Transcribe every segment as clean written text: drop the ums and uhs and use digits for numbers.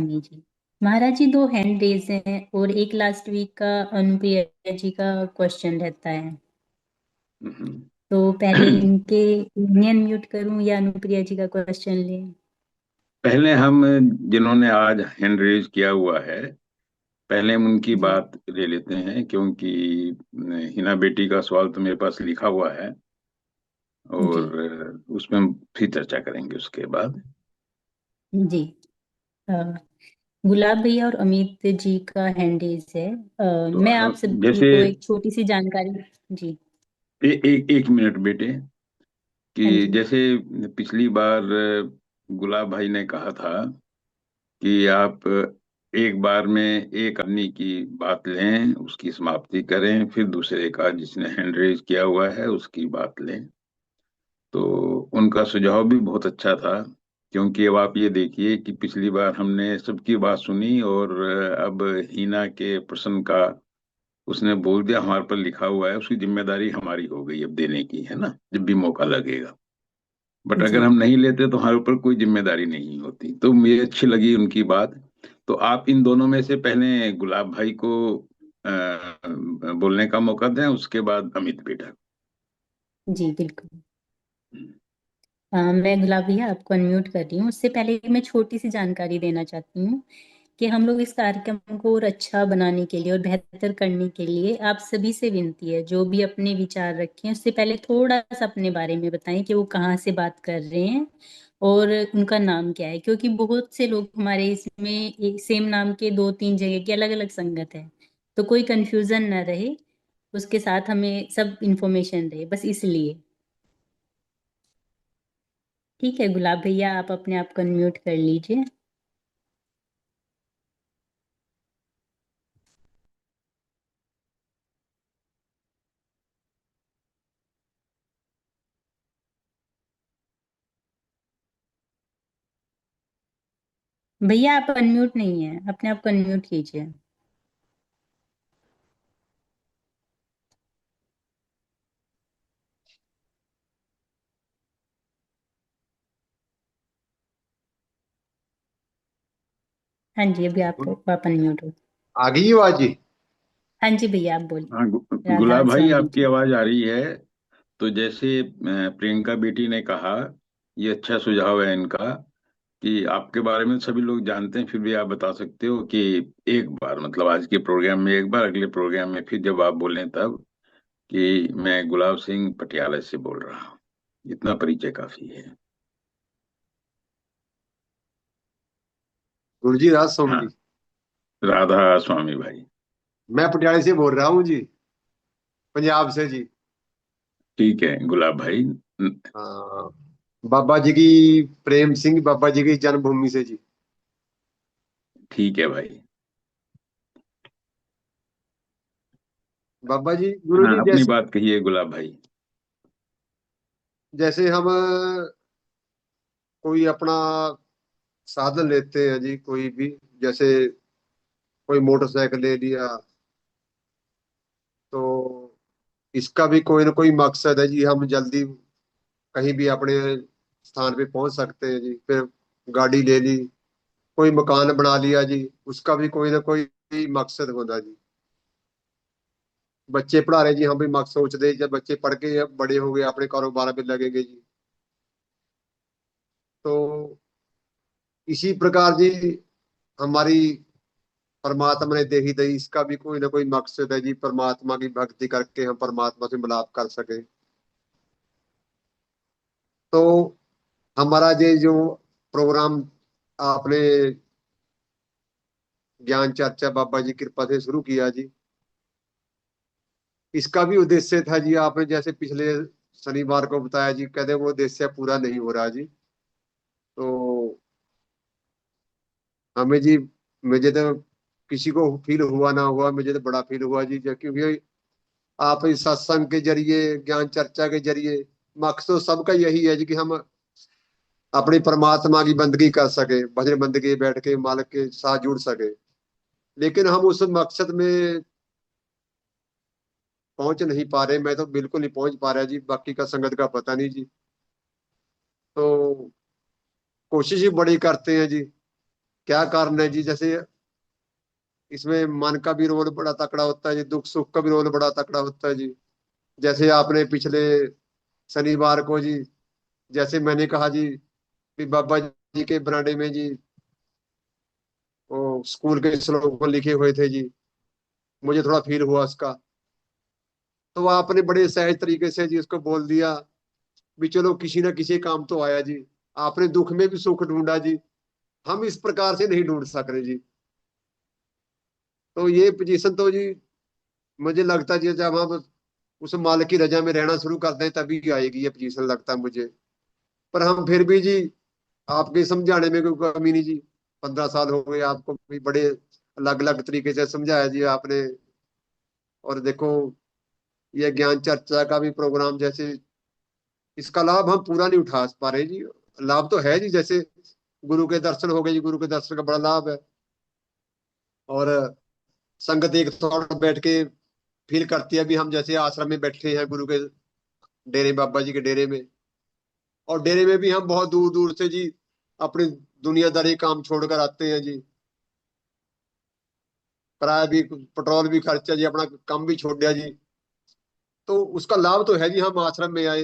जी। महाराज जी, दो hand raise हैं और एक लास्ट वीक का अनुप्रिया जी का क्वेश्चन रहता है। हम्म। तो पहले इनके इंडियन म्यूट करूं या अनुप्रिया जी का क्वेश्चन लें? पहले हम जिन्होंने आज हैंड रेज किया हुआ है, पहले हम उनकी जी। बात ले लेते हैं, क्योंकि हिना बेटी का सवाल तो मेरे पास लिखा हुआ है। जी। और उसमें हम फिर चर्चा करेंगे उसके बाद। जी। अ, गुलाब भैया और अमित जी का हैंड रेज है। तो मैं आप हम सभी जैसे को एक छोटी सी जानकारी। जी। एक मिनट बेटे, हाँ कि जी। जैसे पिछली बार गुलाब भाई ने कहा था कि आप एक बार में एक आदमी की बात लें, उसकी समाप्ति करें, फिर दूसरे का जिसने हैंड रेज किया हुआ है उसकी बात लें। तो उनका सुझाव भी बहुत अच्छा था, क्योंकि अब आप ये देखिए कि पिछली बार हमने सबकी बात सुनी, और अब हीना के प्रश्न का उसने बोल दिया, हमारे पर लिखा हुआ है, उसकी जिम्मेदारी हमारी हो गई अब देने की, है ना, जब भी मौका लगेगा। बट जी। अगर हम नहीं लेते तो हमारे ऊपर कोई जिम्मेदारी नहीं होती। तो मुझे अच्छी लगी उनकी बात। तो आप इन दोनों में से पहले गुलाब भाई को बोलने का मौका दें, उसके बाद अमित बेटा जी बिल्कुल। मैं गुलाब भैया आपको अनम्यूट कर रही हूँ। उससे पहले मैं छोटी सी जानकारी देना चाहती हूँ कि हम लोग इस कार्यक्रम को और अच्छा बनाने के लिए और बेहतर करने के लिए आप सभी से विनती है, जो भी अपने विचार रखें उससे पहले थोड़ा सा अपने बारे में बताएं कि वो कहाँ से बात कर रहे हैं और उनका नाम क्या है, क्योंकि बहुत से लोग हमारे इसमें एक सेम नाम के दो तीन जगह की अलग अलग संगत है। तो कोई कंफ्यूजन ना रहे, उसके साथ हमें सब इंफॉर्मेशन रहे, बस इसलिए। ठीक है गुलाब भैया, आप अपने आप को अनम्यूट कर लीजिए। भैया आप अनम्यूट नहीं है, अपने आप को अनम्यूट कीजिए। हाँ जी, अभी आप अनम्यूट हो। आ गई आवाज जी। हाँ जी भैया, आप बोलिए। हाँ, राधा गुलाब भाई स्वामी आपकी जी। आवाज आ रही है। तो जैसे प्रियंका बेटी ने कहा, ये अच्छा सुझाव है इनका, कि आपके बारे में सभी लोग जानते हैं, फिर भी आप बता सकते हो कि एक बार, मतलब आज के प्रोग्राम में एक बार, अगले प्रोग्राम में फिर जब आप बोलें तब, कि मैं गुलाब सिंह पटियाला से बोल रहा हूँ। इतना परिचय काफी है। गुरु जी राज स्वामी हाँ, जी। राधा स्वामी भाई। मैं पटियाले से बोल रहा हूँ जी, पंजाब से जी। ठीक है गुलाब भाई। हाँ, बाबा जी की, प्रेम सिंह बाबा जी की जन्मभूमि से जी। ठीक है भाई। बाबा जी, गुरु हाँ, जी, अपनी जैसे बात कहिए गुलाब भाई। जैसे हम कोई अपना साधन लेते हैं जी, कोई भी, जैसे कोई मोटरसाइकिल ले लिया, तो इसका भी कोई ना कोई मकसद है जी। हम जल्दी कहीं भी अपने स्थान पे पहुंच सकते हैं जी। फिर गाड़ी ले ली, कोई मकान बना लिया जी, उसका भी कोई ना कोई मकसद होता जी। बच्चे पढ़ा रहे जी, हम भी मकसद सोचते जब बच्चे पढ़ के बड़े हो गए अपने कारोबार में लगेंगे जी। तो इसी प्रकार जी, हमारी परमात्मा ने दे ही दी, इसका भी कोई ना कोई मकसद है जी। परमात्मा की भक्ति करके हम परमात्मा से मिलाप कर सके। तो हमारा ये जो प्रोग्राम आपने ज्ञान चर्चा बाबा जी की कृपा से शुरू किया जी, इसका भी उद्देश्य था जी। आपने जैसे पिछले शनिवार को बताया जी, कहते वो उद्देश्य पूरा नहीं हो रहा जी। तो हमें जी, मुझे तो किसी को फील हुआ ना हुआ, मुझे तो बड़ा फील हुआ जी। क्योंकि आप इस सत्संग के जरिए, ज्ञान चर्चा के जरिए, मकसद सबका यही है जी कि हम अपनी परमात्मा की बंदगी कर सके, भजन बंदगी बैठ के मालिक के साथ जुड़ सके। लेकिन हम उस मकसद में पहुंच नहीं पा रहे। मैं तो बिल्कुल नहीं पहुंच पा रहा जी, बाकी का संगत का पता नहीं जी। तो कोशिश ही बड़ी करते हैं जी क्या कारण है जी? जैसे इसमें मन का भी रोल बड़ा तकड़ा होता है जी, दुख सुख का भी रोल बड़ा तकड़ा होता है जी। जैसे आपने पिछले शनिवार को जी, जैसे मैंने कहा जी कि बाबा जी के बरामदे में जी वो स्कूल के श्लोक लिखे हुए थे जी, मुझे थोड़ा फील हुआ उसका। तो आपने बड़े सहज तरीके से जी उसको बोल दिया भी चलो किसी ना किसी काम तो आया जी। आपने दुख में भी सुख ढूंढा जी, हम इस प्रकार से नहीं ढूंढ सक रहे जी। तो ये पोजीशन तो जी मुझे लगता है जी जब हम उस मालिक की रजा में रहना शुरू कर दें तभी आएगी ये पोजीशन, लगता है मुझे। पर हम फिर भी जी आपके समझाने में कोई कमी नहीं जी। 15 साल हो गए आपको भी, बड़े अलग अलग तरीके से समझाया जी आपने। और देखो ये ज्ञान चर्चा का भी प्रोग्राम, जैसे इसका लाभ हम पूरा नहीं उठा पा रहे जी। लाभ तो है जी, जैसे गुरु के दर्शन हो गए जी, गुरु के दर्शन का बड़ा लाभ है। और संगत एक थोड़ा बैठ के फील करती है भी हम जैसे आश्रम में बैठे हैं गुरु के डेरे, बाबा जी के डेरे में। और डेरे में भी हम बहुत दूर दूर से जी अपनी दुनियादारी काम छोड़कर आते हैं जी। किराया भी, पेट्रोल भी खर्चा जी, अपना काम भी छोड़ दिया जी। तो उसका लाभ तो है जी, हम आश्रम में आए,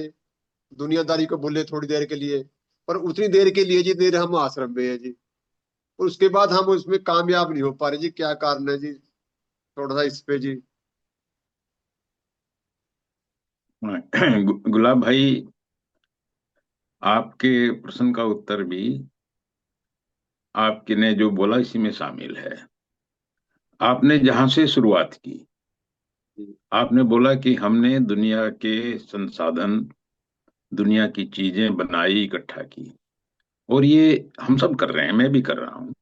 दुनियादारी को भूले थोड़ी देर के लिए। पर उतनी देर के लिए जी देर हम आश्रम में है जी, और उसके बाद हम उसमें कामयाब नहीं हो पा रहे जी। क्या कारण है जी? थोड़ा सा इस पे जी। गुलाब भाई, आपके प्रश्न का उत्तर भी आपने ने जो बोला इसी में शामिल है। आपने जहां से शुरुआत की, आपने बोला कि हमने दुनिया के संसाधन, दुनिया की चीजें बनाई, इकट्ठा की, और ये हम सब कर रहे हैं, मैं भी कर रहा हूँ,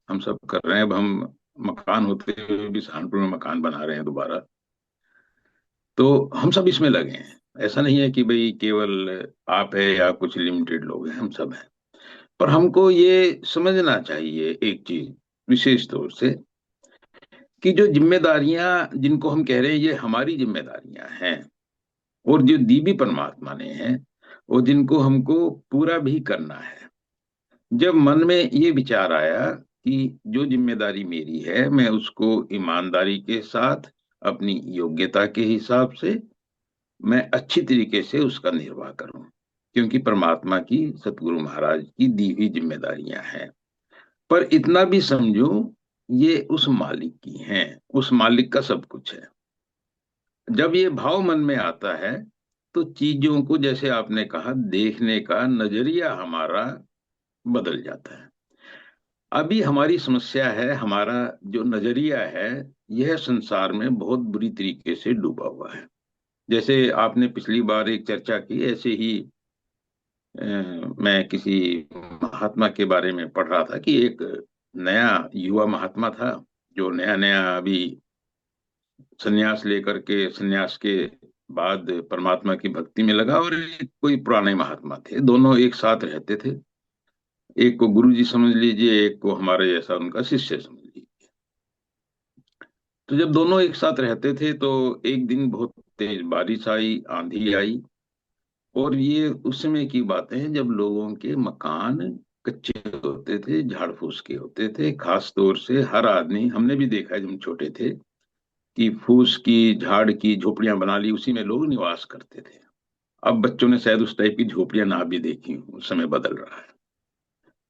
हम सब कर रहे हैं। अब हम मकान होते हुए भी सहारनपुर में मकान बना रहे हैं दोबारा। तो हम सब इसमें लगे हैं। ऐसा नहीं है कि भाई केवल आप है या कुछ लिमिटेड लोग हैं, हम सब हैं। पर हमको ये समझना चाहिए एक चीज विशेष तौर से, कि जो जिम्मेदारियां जिनको हम कह रहे हैं ये हमारी जिम्मेदारियां हैं, और जो दी भी परमात्मा ने है, वो जिनको हमको पूरा भी करना है। जब मन में ये विचार आया कि जो जिम्मेदारी मेरी है मैं उसको ईमानदारी के साथ, अपनी योग्यता के हिसाब से मैं अच्छी तरीके से उसका निर्वाह करूं, क्योंकि परमात्मा की, सतगुरु महाराज की दी हुई जिम्मेदारियां हैं। पर इतना भी समझो, ये उस मालिक की हैं, उस मालिक का सब कुछ है। जब ये भाव मन में आता है तो चीजों को, जैसे आपने कहा, देखने का नजरिया हमारा बदल जाता है। अभी हमारी समस्या है, हमारा जो नजरिया है यह संसार में बहुत बुरी तरीके से डूबा हुआ है। जैसे आपने पिछली बार एक चर्चा की, ऐसे ही मैं किसी महात्मा के बारे में पढ़ रहा था कि एक नया युवा महात्मा था, जो नया नया अभी संन्यास लेकर के, संन्यास के बाद परमात्मा की भक्ति में लगा, और एक कोई पुराने महात्मा थे, दोनों एक साथ रहते थे। एक को गुरु जी समझ लीजिए, एक को हमारे जैसा उनका शिष्य समझ लीजिए। तो जब दोनों एक साथ रहते थे तो एक दिन बहुत तेज बारिश आई, आंधी आई, और ये उस समय की बातें हैं जब लोगों के मकान कच्चे होते थे, झाड़ फूस के होते थे। खास तौर से हर आदमी, हमने भी देखा है जब हम छोटे थे, कि फूस की, झाड़ की झोपड़ियां बना ली, उसी में लोग निवास करते थे। अब बच्चों ने शायद उस टाइप की झोपड़ियां ना भी देखी हों, उस समय बदल रहा है।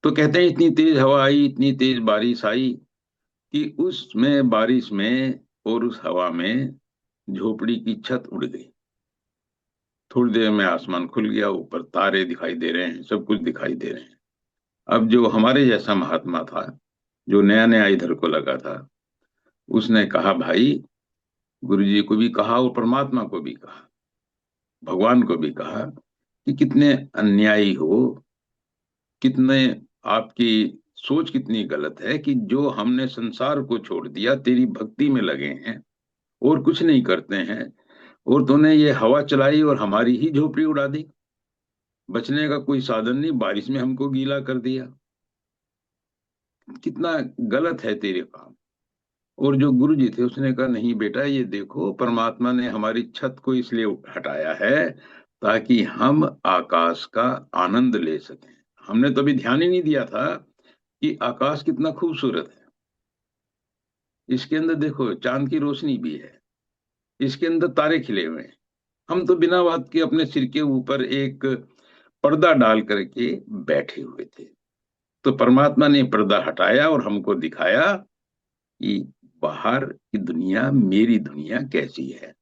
तो कहते हैं इतनी तेज हवा आई, इतनी तेज बारिश आई, कि उसमें, बारिश में और उस हवा में झोपड़ी की छत उड़ गई। थोड़ी देर में आसमान खुल गया, ऊपर तारे दिखाई दे रहे हैं, सब कुछ दिखाई दे रहे हैं। अब जो हमारे जैसा महात्मा था, जो नया नया इधर को लगा था, उसने कहा भाई, गुरु जी को भी कहा और परमात्मा को भी कहा, भगवान को भी कहा, कि कितने अन्यायी हो, कितने, आपकी सोच कितनी गलत है कि जो हमने संसार को छोड़ दिया, तेरी भक्ति में लगे हैं और कुछ नहीं करते हैं, और तूने ये हवा चलाई और हमारी ही झोपड़ी उड़ा दी। बचने का कोई साधन नहीं, बारिश में हमको गीला कर दिया। कितना गलत है तेरे काम। और जो गुरु जी थे उसने कहा, नहीं बेटा, ये देखो, परमात्मा ने हमारी छत को इसलिए हटाया है ताकि हम आकाश का आनंद ले सकें। हमने तो अभी ध्यान ही नहीं दिया था कि आकाश कितना खूबसूरत है, इसके अंदर देखो चांद की रोशनी भी है, इसके अंदर तारे खिले हुए हैं। हम तो बिना बात के अपने सिर के ऊपर एक पर्दा डाल करके बैठे हुए थे। तो परमात्मा ने पर्दा हटाया और हमको दिखाया कि बाहर की दुनिया, मेरी दुनिया कैसी है।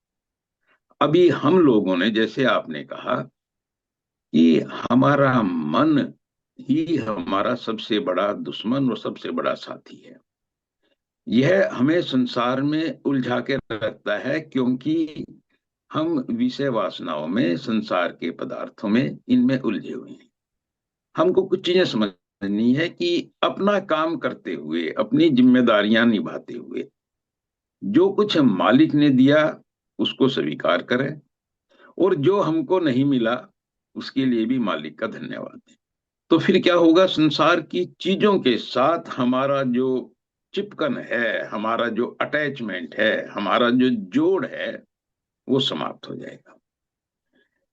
अभी हम लोगों ने, जैसे आपने कहा कि हमारा मन ही हमारा सबसे बड़ा दुश्मन और सबसे बड़ा साथी है। यह हमें संसार में उलझा के रखता है, क्योंकि हम विषय वासनाओं में, संसार के पदार्थों में, इनमें उलझे हुए हैं। हमको कुछ चीजें समझनी है कि अपना काम करते हुए, अपनी जिम्मेदारियां निभाते हुए, जो कुछ मालिक ने दिया उसको स्वीकार करें, और जो हमको नहीं मिला उसके लिए भी मालिक का धन्यवाद दें। तो फिर क्या होगा, संसार की चीजों के साथ हमारा जो चिपकन है, हमारा जो अटैचमेंट है, हमारा जो जोड़ है, वो समाप्त हो जाएगा।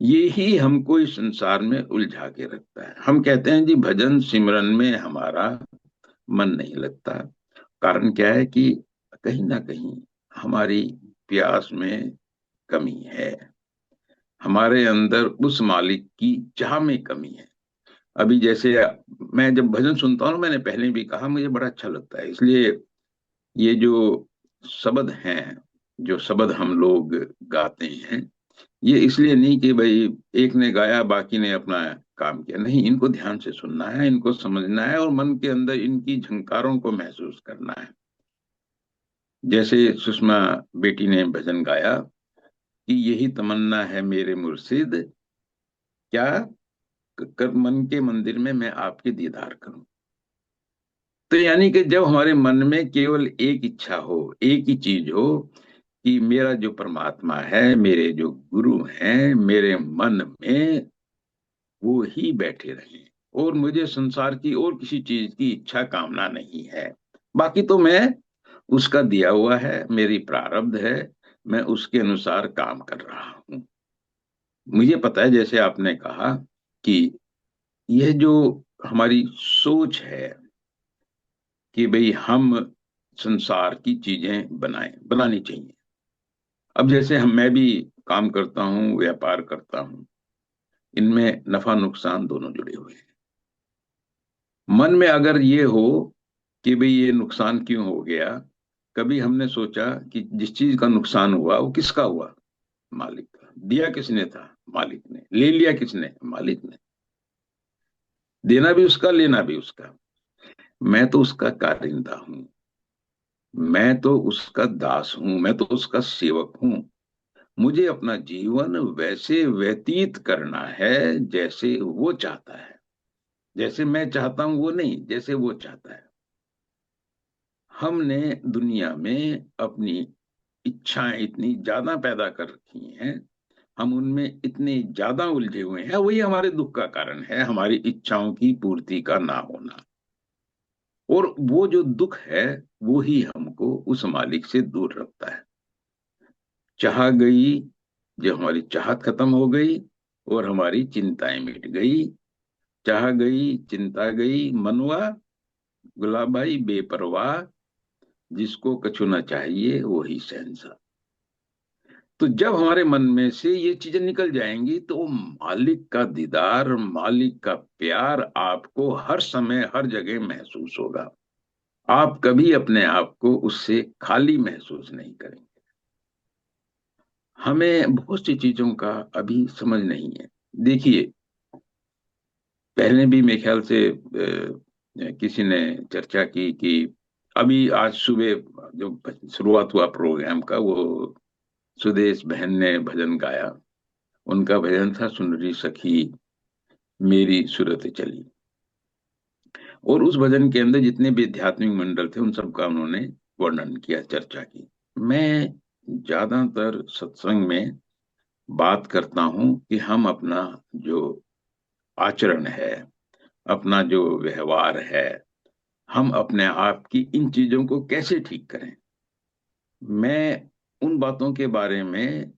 ये ही हमको इस संसार में उलझा के रखता है। हम कहते हैं जी भजन सिमरन में हमारा मन नहीं लगता। कारण क्या है कि कहीं ना कहीं हमारी प्यास में कमी है, हमारे अंदर उस मालिक की चाह में कमी है। अभी जैसे मैं जब भजन सुनता हूँ, मैंने पहले भी कहा, मुझे बड़ा अच्छा लगता है। इसलिए ये जो शब्द हैं, जो शब्द हम लोग गाते हैं, ये इसलिए नहीं कि भाई एक ने गाया बाकी ने अपना काम किया, नहीं, इनको ध्यान से सुनना है, इनको समझना है और मन के अंदर इनकी झंकारों को महसूस करना है। जैसे सुषमा बेटी ने भजन गाया कि यही तमन्ना है मेरे मुर्शिद, क्या कर मन के मंदिर में मैं आपके दीदार करूं। तो यानी कि जब हमारे मन में केवल एक इच्छा हो, एक ही चीज हो कि मेरा जो परमात्मा है, मेरे जो गुरु हैं, मेरे मन में वो ही बैठे रहें, और मुझे संसार की और किसी चीज की इच्छा कामना नहीं है। बाकी तो मैं उसका दिया हुआ है, मेरी प्रारब्ध है, मैं उसके अनुसार काम कर रहा हूं। मुझे पता है, जैसे आपने कहा कि यह जो हमारी सोच है कि भाई हम संसार की चीजें बनानी चाहिए। अब जैसे मैं भी काम करता हूँ, व्यापार करता हूँ, इनमें नफा नुकसान दोनों जुड़े हुए हैं। मन में अगर ये हो कि भाई ये नुकसान क्यों हो गया, कभी हमने सोचा कि जिस चीज का नुकसान हुआ वो किसका हुआ? मालिक का। दिया किसने था? मालिक ने। ले लिया किसने? मालिक ने। देना भी उसका, लेना भी उसका। मैं तो उसका कारिंदा हूं, मैं तो उसका दास हूं, मैं तो उसका सेवक हूं। मुझे अपना जीवन वैसे व्यतीत करना है जैसे वो चाहता है। जैसे मैं चाहता हूं वो नहीं, जैसे वो चाहता है। हमने दुनिया में अपनी इच्छाएं इतनी ज्यादा पैदा कर रखी हैं, हम उनमें इतने ज्यादा उलझे हुए हैं, वही हमारे दुख का कारण है, हमारी इच्छाओं की पूर्ति का ना होना। और वो जो दुख है, वो ही हमको उस मालिक से दूर रखता है। चाह गई, जब हमारी चाहत खत्म हो गई और हमारी चिंताएं मिट गई, चाह गई, चिंता गई, मनवा गुलाब भाई बेपरवाह, जिसको कछु ना चाहिए वही शहंशाह। तो जब हमारे मन में से ये चीजें निकल जाएंगी, तो मालिक का दीदार, मालिक का प्यार आपको हर समय हर जगह महसूस होगा। आप कभी अपने आप को उससे खाली महसूस नहीं करेंगे। हमें बहुत सी चीजों का अभी समझ नहीं है। देखिए, पहले भी मेरे ख्याल से किसी ने चर्चा की कि अभी आज सुबह जो शुरुआत हुआ प्रोग्राम का, वो सुदेश बहन ने भजन गाया। उनका भजन था सुनरी सखी मेरी सुरत चली। और उस भजन के अंदर जितने भी आध्यात्मिक मंडल थे, उन सबका उन्होंने वर्णन किया, चर्चा की। मैं ज्यादातर सत्संग में बात करता हूं कि हम अपना जो आचरण है, अपना जो व्यवहार है, हम अपने आप की इन चीजों को कैसे ठीक करें। मैं उन बातों के बारे में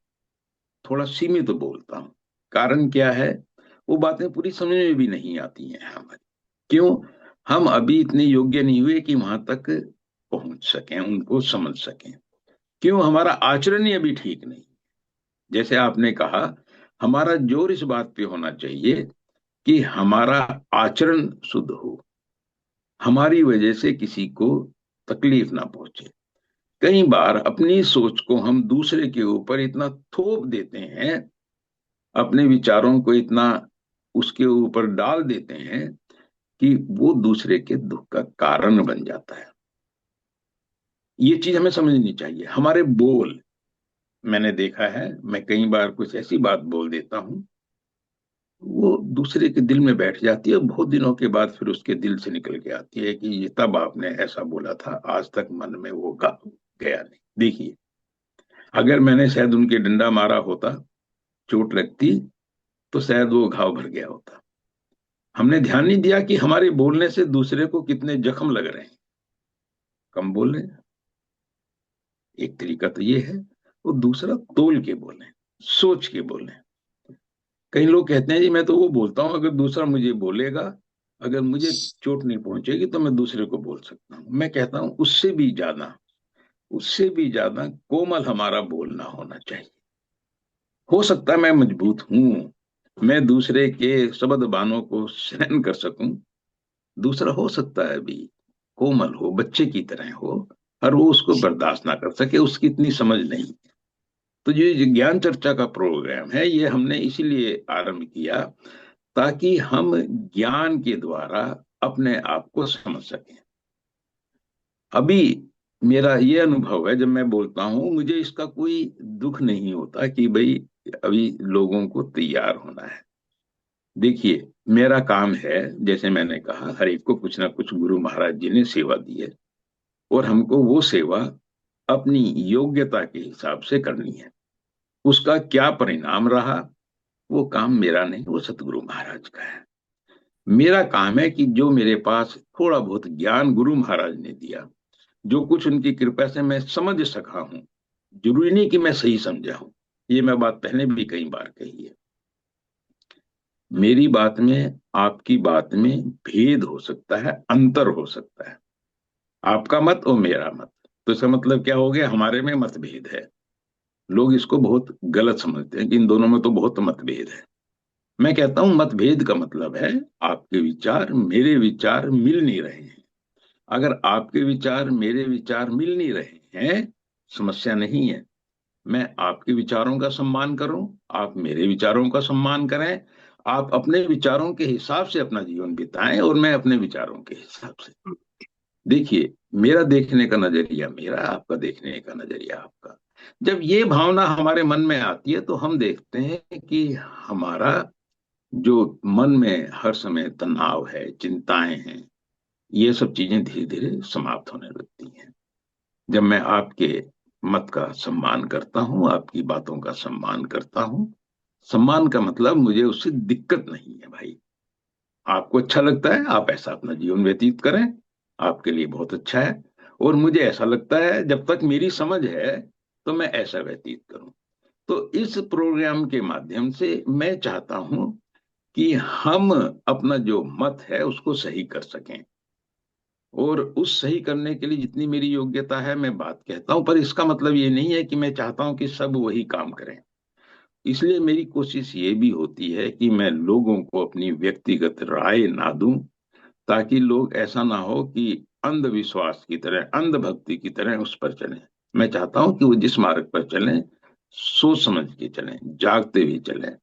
थोड़ा सीमित बोलता हूँ। कारण क्या है, वो बातें पूरी समझ में भी नहीं आती हैं हमारी। क्यों? हम अभी इतने योग्य नहीं हुए कि वहां तक पहुंच सकें, उनको समझ सकें। क्यों? हमारा आचरण ही अभी ठीक नहीं। जैसे आपने कहा, हमारा जोर इस बात पे होना चाहिए कि हमारा आचरण शुद्ध हो, हमारी वजह से किसी को तकलीफ ना पहुंचे। कई बार अपनी सोच को हम दूसरे के ऊपर इतना थोप देते हैं, अपने विचारों को इतना उसके ऊपर डाल देते हैं कि वो दूसरे के दुख का कारण बन जाता है। ये चीज हमें समझनी चाहिए। हमारे बोल, मैंने देखा है, मैं कई बार कुछ ऐसी बात बोल देता हूं, वो दूसरे के दिल में बैठ जाती है, बहुत दिनों के बाद फिर उसके दिल से निकल के आती है कि ये तब आपने ऐसा बोला था, आज तक मन में वो गया नहीं। देखिए, अगर मैंने शायद उनके डंडा मारा होता, चोट लगती, तो शायद वो घाव भर गया होता। हमने ध्यान नहीं दिया कि हमारे बोलने से दूसरे को कितने जख्म लग रहे हैं। कम बोल रहे हैं, एक तरीका तो ये है। वो दूसरा, तोल के बोले, सोच के बोले। कई लोग कहते हैं जी मैं तो वो बोलता हूं अगर दूसरा मुझे बोलेगा, अगर मुझे चोट नहीं पहुंचेगी तो मैं दूसरे को बोल सकता हूं। मैं कहता हूं उससे भी ज्यादा कोमल हमारा बोलना होना चाहिए। हो सकता है मैं मजबूत हूं, मैं दूसरे के शब्द बाणों को सहन कर सकूं, दूसरा हो सकता है अभी कोमल हो, बच्चे की तरह हो, और वो उसको बर्दाश्त ना कर सके, उसकी इतनी समझ नहीं। तो ये जो ज्ञान चर्चा का प्रोग्राम है, ये हमने इसीलिए आरंभ किया ताकि हम ज्ञान के द्वारा अपने आप को समझ सकें। अभी मेरा ये अनुभव है, जब मैं बोलता हूं मुझे इसका कोई दुख नहीं होता कि भाई अभी लोगों को तैयार होना है। देखिए, मेरा काम है, जैसे मैंने कहा, हर एक को कुछ ना कुछ गुरु महाराज जी ने सेवा दी है, और हमको वो सेवा अपनी योग्यता के हिसाब से करनी है। उसका क्या परिणाम रहा, वो काम मेरा नहीं, वो सतगुरु महाराज का है। मेरा काम है कि जो मेरे पास थोड़ा बहुत ज्ञान गुरु महाराज ने दिया, जो कुछ उनकी कृपा से मैं समझ सका हूं, जरूरी नहीं कि मैं सही समझा हूं। ये मैं बात पहले भी कई बार कही है। मेरी बात में, आपकी बात में भेद हो सकता है, अंतर हो सकता है, आपका मत और मेरा मत। तो इसका मतलब क्या हो गया? हमारे में मतभेद है। लोग इसको बहुत गलत समझते हैं कि इन दोनों में तो बहुत मतभेद है। मैं कहता हूं मतभेद का मतलब है आपके विचार मेरे विचार मिल नहीं रहे हैं। अगर आपके विचार मेरे विचार मिल नहीं रहे हैं, समस्या नहीं है। मैं आपके विचारों का सम्मान करूं, आप मेरे विचारों का सम्मान करें, आप अपने विचारों के हिसाब से अपना जीवन बिताएं और मैं अपने विचारों के हिसाब से। देखिए, मेरा देखने का नजरिया मेरा, आपका देखने का नजरिया आपका। जब ये भावना हमारे मन में आती है तो हम देखते हैं कि हमारा जो मन में हर समय तनाव है, चिंताएं हैं, ये सब चीजें धीरे धीरे समाप्त होने लगती हैं। जब मैं आपके मत का सम्मान करता हूं, आपकी बातों का सम्मान करता हूं, सम्मान का मतलब मुझे उससे दिक्कत नहीं है भाई। आपको अच्छा लगता है, आप ऐसा अपना जीवन व्यतीत करें, आपके लिए बहुत अच्छा है। और मुझे ऐसा लगता है, जब तक मेरी समझ है तो मैं ऐसा व्यतीत करूं। तो इस प्रोग्राम के माध्यम से मैं चाहता हूं कि हम अपना जो मत है उसको सही कर सकें, और उस सही करने के लिए जितनी मेरी योग्यता है मैं बात कहता हूं। पर इसका मतलब ये नहीं है कि मैं चाहता हूं कि सब वही काम करें। इसलिए मेरी कोशिश ये भी होती है कि मैं लोगों को अपनी व्यक्तिगत राय ना दूं, ताकि लोग ऐसा ना हो कि अंधविश्वास की तरह, अंधभक्ति की तरह उस पर चलें। मैं चाहता हूं कि वो जिस मार्ग पर चलें, सोच समझ के चलें, जागते हुए चलें।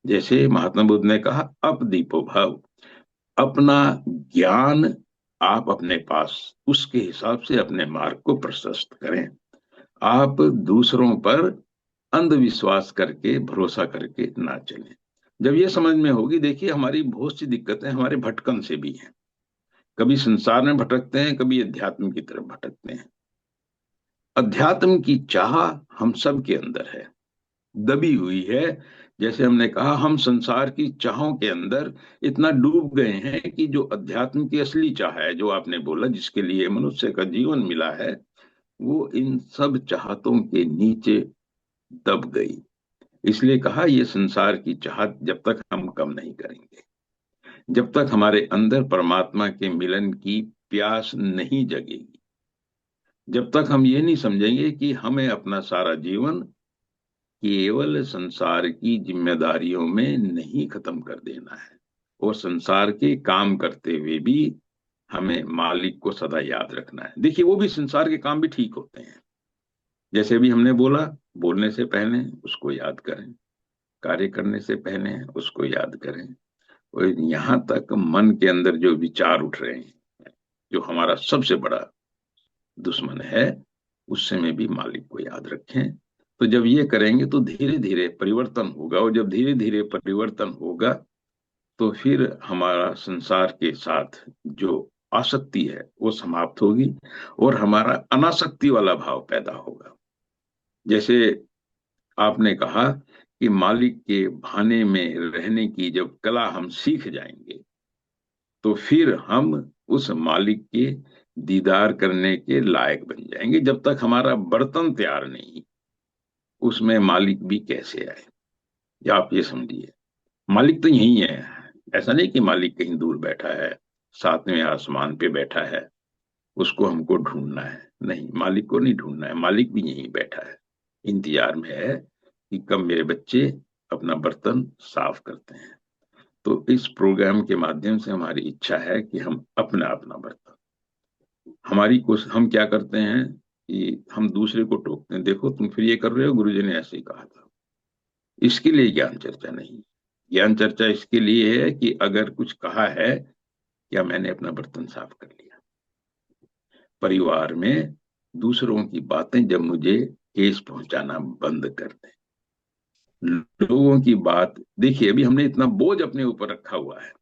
जैसे महात्मा बुद्ध ने कहा, अप दीपो भव। अपना ज्ञान आप अपने पास, उसके हिसाब से अपने मार्ग को प्रशस्त करें। आप दूसरों पर अंधविश्वास करके, भरोसा करके ना चलें। जब ये समझ में होगी, देखिए हमारी बहुत सी दिक्कतें हमारे भटकन से भी हैं। कभी संसार में भटकते हैं, कभी अध्यात्म की तरफ भटकते हैं। अध्यात्म की चाह हम सब के अंदर है, दबी हुई है। जैसे हमने कहा, हम संसार की चाहों के अंदर इतना डूब गए हैं कि जो अध्यात्म की असली चाह है, जो आपने बोला जिसके लिए मनुष्य का जीवन मिला है, वो इन सब चाहतों के नीचे दब गई। इसलिए कहा, ये संसार की चाहत जब तक हम कम नहीं करेंगे, जब तक हमारे अंदर परमात्मा के मिलन की प्यास नहीं जगेगी, जब तक हम ये नहीं समझेंगे कि हमें अपना सारा जीवन केवल संसार की जिम्मेदारियों में नहीं खत्म कर देना है, और संसार के काम करते हुए भी हमें मालिक को सदा याद रखना है। देखिए, वो भी संसार के काम भी ठीक होते हैं। जैसे भी हमने बोला, बोलने से पहले उसको याद करें, कार्य करने से पहले उसको याद करें। और यहाँ तक मन के अंदर जो विचार उठ रहे हैं, जो हमारा सबसे बड़ा दुश्मन है, उस समय भी मालिक को याद रखें। तो जब ये करेंगे तो धीरे धीरे परिवर्तन होगा, और जब धीरे धीरे परिवर्तन होगा तो फिर हमारा संसार के साथ जो आसक्ति है वो समाप्त होगी, और हमारा अनासक्ति वाला भाव पैदा होगा। जैसे आपने कहा कि मालिक के भाने में रहने की जब कला हम सीख जाएंगे, तो फिर हम उस मालिक के दीदार करने के लायक बन जाएंगे। जब तक हमारा बर्तन तैयार नहीं, उसमें मालिक भी कैसे आए? या आप ये समझिए, मालिक तो यही है। ऐसा नहीं कि मालिक कहीं दूर बैठा है, सातवें आसमान पे बैठा है, उसको हमको ढूंढना है। नहीं, मालिक को नहीं ढूंढना है, मालिक भी यहीं बैठा है, इंतजार में है कि कब मेरे बच्चे अपना बर्तन साफ करते हैं। तो इस प्रोग्राम के माध्यम से हमारी इच्छा है कि हम अपना अपना बर्तन, हमारी कोशिश, हम क्या करते हैं कि हम दूसरे को टोकते हैं, देखो तुम फिर ये कर रहे हो, गुरुजी ने ऐसे ही कहा था। इसके लिए ज्ञान चर्चा नहीं। ज्ञान चर्चा इसके लिए है कि अगर कुछ कहा है, क्या मैंने अपना बर्तन साफ कर लिया? परिवार में दूसरों की बातें जब मुझे ठेस पहुंचाना बंद कर दें, लोगों की बात, देखिए अभी हमने इतना बोझ अपने ऊपर रखा हुआ है।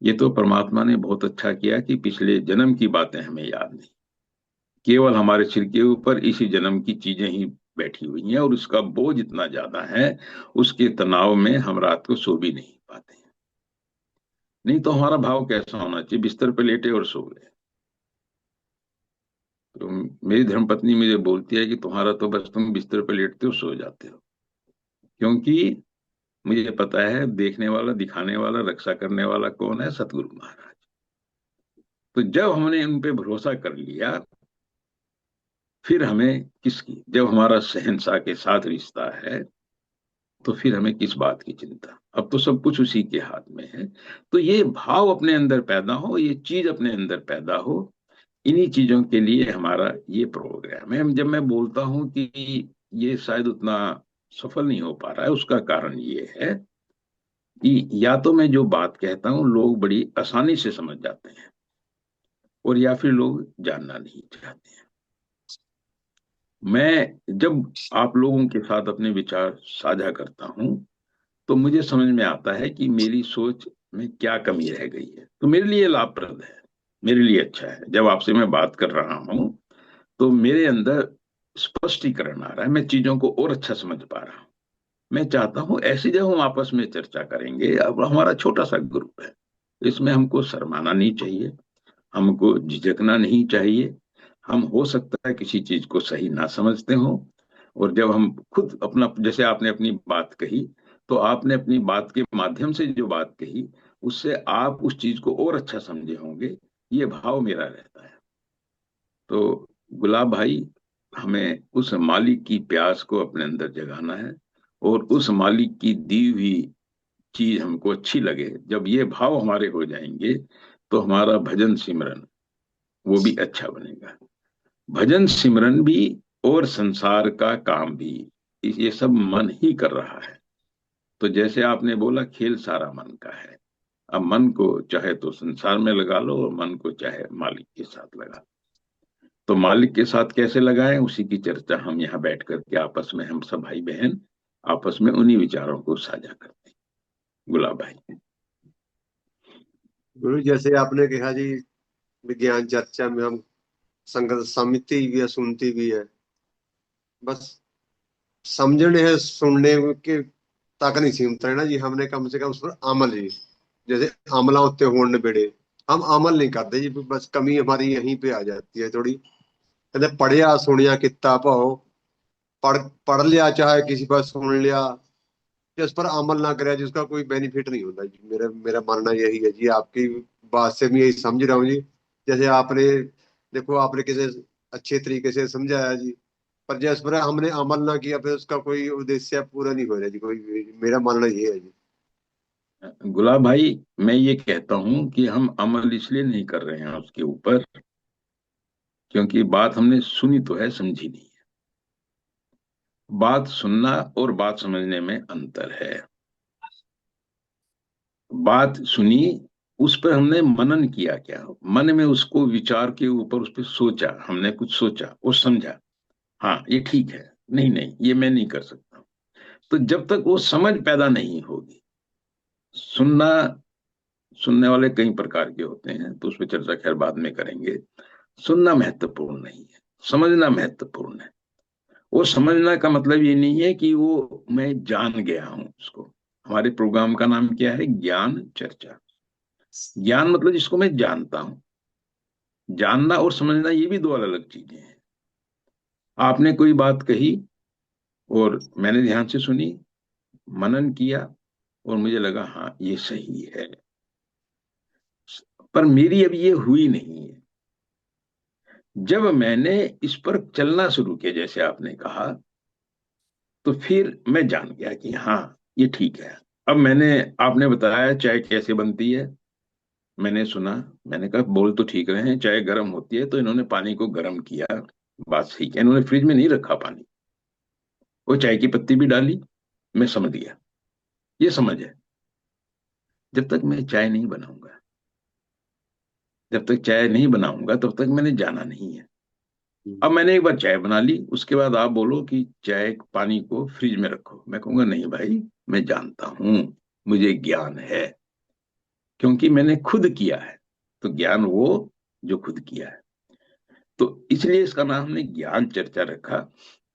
ये तो परमात्मा ने बहुत अच्छा किया कि पिछले जन्म की बातें हमें याद नहीं, केवल हमारे सिर के ऊपर इसी जन्म की चीजें ही बैठी हुई हैं, और उसका बोझ इतना ज्यादा है, उसके तनाव में हम रात को सो भी नहीं पाते हैं। नहीं तो हमारा भाव कैसा होना चाहिए? बिस्तर पे लेटे और सो गए। तो मेरी धर्मपत्नी मुझे बोलती है कि तुम्हारा तो बस तुम बिस्तर पे लेटते हो, सो जाते हो। क्योंकि मुझे पता है देखने वाला, दिखाने वाला, रक्षा करने वाला कौन है? सतगुरु महाराज। तो जब हमने उन पे भरोसा कर लिया, फिर हमें किसकी? जब हमारा शहंशाह के साथ रिश्ता है, तो फिर हमें किस बात की चिंता? अब तो सब कुछ उसी के हाथ में है। तो ये भाव अपने अंदर पैदा हो, ये चीज अपने अंदर पैदा हो, इन्हीं चीजों के लिए हमारा ये प्रोग्राम है। जब मैं बोलता हूं कि ये शायद उतना सफल नहीं हो पा रहा है, उसका कारण ये है कि या तो मैं जो बात कहता हूं लोग बड़ी आसानी से समझ जाते हैं, और या फिर लोग जानना नहीं चाहते हैं। मैं जब आप लोगों के साथ अपने विचार साझा करता हूं, तो मुझे समझ में आता है कि मेरी सोच में क्या कमी रह गई है, तो मेरे लिए लाभप्रद है, मेरे लिए अच्छा है। जब आपसे मैं बात कर रहा हूं तो मेरे अंदर स्पष्टीकरण आ रहा है, मैं चीजों को और अच्छा समझ पा रहा हूँ। मैं चाहता हूं ऐसी जब हम आपस में चर्चा करेंगे, अब हमारा छोटा सा ग्रुप है, इसमें हमको शर्माना नहीं चाहिए, हमको झिझकना नहीं चाहिए। हम हो सकता है किसी चीज को सही ना समझते हो, और जब हम खुद अपना, जैसे आपने अपनी बात कही, तो आपने अपनी बात के माध्यम से जो बात कही, उससे आप उस चीज को और अच्छा समझे होंगे, ये भाव मेरा रहता है। तो गुलाब भाई, हमें उस मालिक की प्यास को अपने अंदर जगाना है, और उस मालिक की दी हुई चीज हमको अच्छी लगे। जब ये भाव हमारे हो जाएंगे, तो हमारा भजन सिमरन वो भी अच्छा बनेगा। भजन सिमरन भी और संसार का काम भी, ये सब मन ही कर रहा है। तो जैसे आपने बोला, खेल सारा मन का है। अब मन को चाहे तो संसार में लगा लो, और मन को चाहे मालिक के साथ लगा लो। तो मालिक के साथ कैसे लगाएं, उसी की चर्चा हम यहाँ बैठ करके आपस में, हम सब भाई बहन आपस में उन्हीं विचारों को साझा करते हैं। गुलाब भाई। गुरु, जैसे आपने कहा जी, विज्ञान चर्चा में हम संगत समिति भी है, सुनती भी है, बस समझने है, सुनने के तक नहीं सीमित रहना जी। हमने कम से कम उस पर अमल जी, जैसे अमला होते होड़ बेड़े, हम अमल नहीं करते जी। बस कमी हमारी यहीं पे आ जाती है थोड़ी। कहते पढ़िया सुनिया किता भाओ, पढ़ पढ़ लिया, चाहे किसी पर सुन लिया, जिस पर अमल ना करे जिसका कोई बेनिफिट नहीं होता जी। मेरा मेरा मानना यही है जी। आपकी बात से मैं यही समझ रहा हूँ जी। जैसे आपने देखो, आपने किसी अच्छे तरीके से समझाया जी, पर जिस पर हमने अमल ना किया फिर उसका कोई उद्देश्य पूरा नहीं हो रहा जी। कोई, मेरा मानना ये है जी। गुलाब भाई, मैं ये कहता हूं कि हम अमल इसलिए नहीं कर रहे हैं उसके ऊपर, क्योंकि बात हमने सुनी तो है, समझी नहीं है। बात सुनना और बात समझने में अंतर है। बात सुनी, उस पर हमने मनन किया, क्या मन में उसको विचार के ऊपर उस पर सोचा, हमने कुछ सोचा और समझा, हाँ ये ठीक है, नहीं नहीं ये मैं नहीं कर सकता। तो जब तक वो समझ पैदा नहीं होगी, सुनना, सुनने वाले कई प्रकार के होते हैं तो उस पर चर्चा खैर बाद में करेंगे। सुनना महत्वपूर्ण नहीं है, समझना महत्वपूर्ण है। वो समझना का मतलब ये नहीं है कि वो मैं जान गया हूं उसको। हमारे प्रोग्राम का नाम क्या है? ज्ञान चर्चा। ज्ञान मतलब जिसको मैं जानता हूं। जानना और समझना ये भी दो अलग अलग चीजें हैं। आपने कोई बात कही और मैंने ध्यान से सुनी, मनन किया, और मुझे लगा हाँ ये सही है, पर मेरी अब ये हुई नहीं है। जब मैंने इस पर चलना शुरू किया, जैसे आपने कहा, तो फिर मैं जान गया कि हाँ ये ठीक है। अब मैंने, आपने बताया चाय कैसे बनती है, मैंने सुना, मैंने कहा बोल तो ठीक रहे हैं, चाय गर्म होती है, तो इन्होंने पानी को गर्म किया, बात ठीक है, इन्होंने फ्रिज में नहीं रखा पानी, वो चाय की पत्ती भी डाली, मैं समझ गया, ये समझ है। जब तक मैं चाय नहीं बनाऊंगा, जब तक चाय नहीं बनाऊंगा तब तक मैंने जाना नहीं है। अब मैंने एक बार चाय बना ली, उसके बाद आप बोलो कि चाय पानी को फ्रिज में रखो, मैं कहूंगा नहीं भाई, मैं जानता हूं, मुझे ज्ञान है, क्योंकि मैंने खुद किया है। तो ज्ञान वो जो खुद किया है। तो इसलिए इसका नाम हमने ज्ञान चर्चा रखा,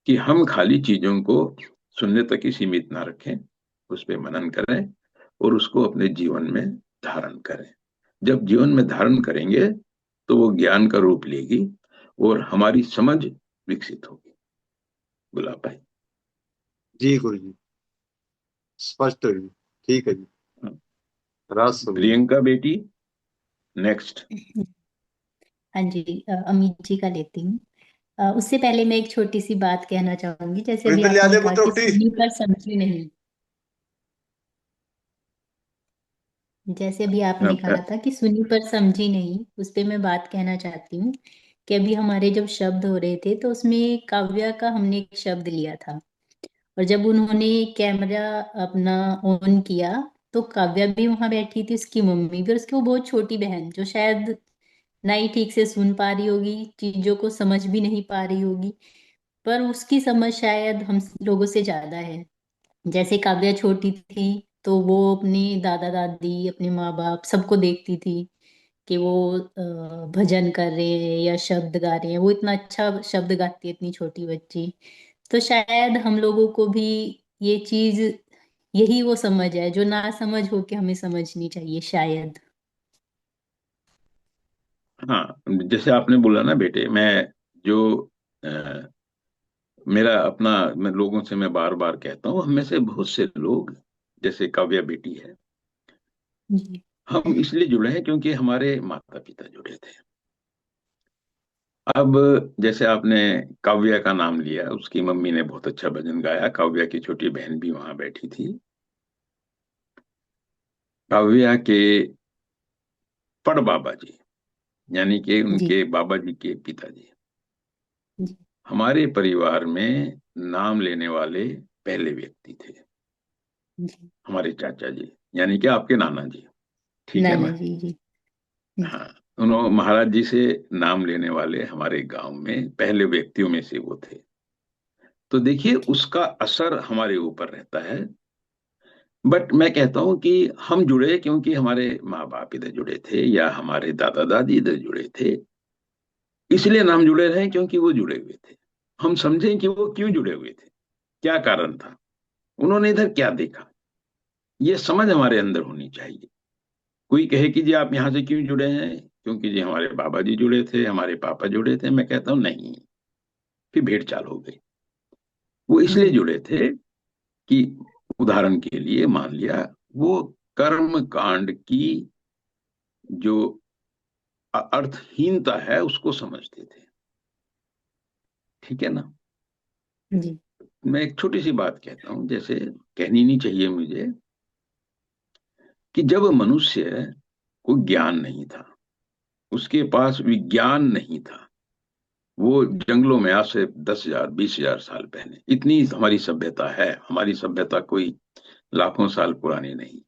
कि हम खाली चीजों को सुनने तक ही सीमित ना रखें, उस पर मनन करें और उसको अपने जीवन में धारण करें। जब जीवन में धारण करेंगे तो वो ज्ञान का रूप लेगी और हमारी समझ विकसित होगी। गुलाब भाई। जी गुरु जी, स्पष्ट है जी। ठीक है जी। हाँ, राज समझ। प्रियंका बेटी, नेक्स्ट। हाँ जी, अमित जी का लेती हूँ। उससे पहले मैं एक छोटी सी बात कहना चाहूंगी। जैसे कोई अभी पे ले आपने आने कहा पुत्र कि रोटी। सुनी पर समझी नहीं, जैसे अभी आपने कहा था कि सुनी पर समझी नहीं, उस पे मैं बात कहना चाहती हूँ कि अभी हमारे जब शब्द हो रहे थे तो उसमें काव्या का हमने एक शब्द लिया था, और जब उन्होंने कैमरा अपना ऑन किया तो काव्या भी वहां बैठी थी, उसकी मम्मी भी, और उसकी वो बहुत छोटी बहन जो शायद ना ही ठीक से सुन पा रही होगी, चीजों को समझ भी नहीं पा रही होगी, पर उसकी समझ शायद हम लोगों से ज्यादा है। जैसे काव्या छोटी थी तो वो अपने दादा दादी, अपने माँ बाप सबको देखती थी कि वो भजन कर रहे हैं या शब्द गा रहे हैं, वो इतना अच्छा शब्द गाती है इतनी छोटी बच्ची। तो शायद हम लोगों को भी ये चीज, यही वो समझ है जो ना समझ हो के हमें समझनी चाहिए शायद। हाँ, जैसे आपने बोला ना बेटे, मैं जो अ, मेरा अपना, मैं लोगों से मैं बार बार कहता हूँ, हम में से बहुत से लोग, जैसे काव्या बेटी है, जी। हम इसलिए जुड़े हैं क्योंकि हमारे माता पिता जुड़े थे। अब जैसे आपने काव्या का नाम लिया, उसकी मम्मी ने बहुत अच्छा भजन गाया, काव्या की छोटी बहन भी वहां बैठी थी। काव्या के पड़ बाबा जी, यानी कि जी। उनके बाबा जी के पिताजी, जी। हमारे परिवार में नाम लेने वाले पहले व्यक्ति थे। जी। हमारे चाचा जी, यानी कि आपके नाना जी, ठीक है नाना ना? जी। जी। जी। हाँ, उन्होंने महाराज जी से नाम लेने वाले हमारे गांव में पहले व्यक्तियों में से वो थे। तो देखिए उसका असर हमारे ऊपर रहता है। बट मैं कहता हूं कि हम जुड़े क्योंकि हमारे माँ बाप इधर जुड़े थे या हमारे दादा दादी इधर जुड़े थे, इसलिए नाम जुड़े रहे क्योंकि वो जुड़े हुए थे। हम समझें कि वो क्यों जुड़े हुए थे, क्या कारण था, उन्होंने इधर क्या देखा, ये समझ हमारे अंदर होनी चाहिए। कोई कहे कि जी आप यहाँ से क्यों जुड़े हैं, क्योंकि जी हमारे बाबा जी जुड़े थे, हमारे पापा जुड़े थे, मैं कहता हूँ नहीं, फिर भेड़ चाल हो गई। वो इसलिए जी। जुड़े थे कि उदाहरण के लिए मान लिया वो कर्म कांड की जो अर्थहीनता है उसको समझते थे। ठीक है ना। जी मैं एक छोटी सी बात कहता हूं, जैसे कहनी नहीं चाहिए मुझे, कि जब मनुष्य को ज्ञान नहीं था, उसके पास विज्ञान नहीं था, वो जंगलों में आज से 10,000 20,000 साल पहले, इतनी हमारी सभ्यता है, हमारी सभ्यता कोई लाखों साल पुरानी नहीं,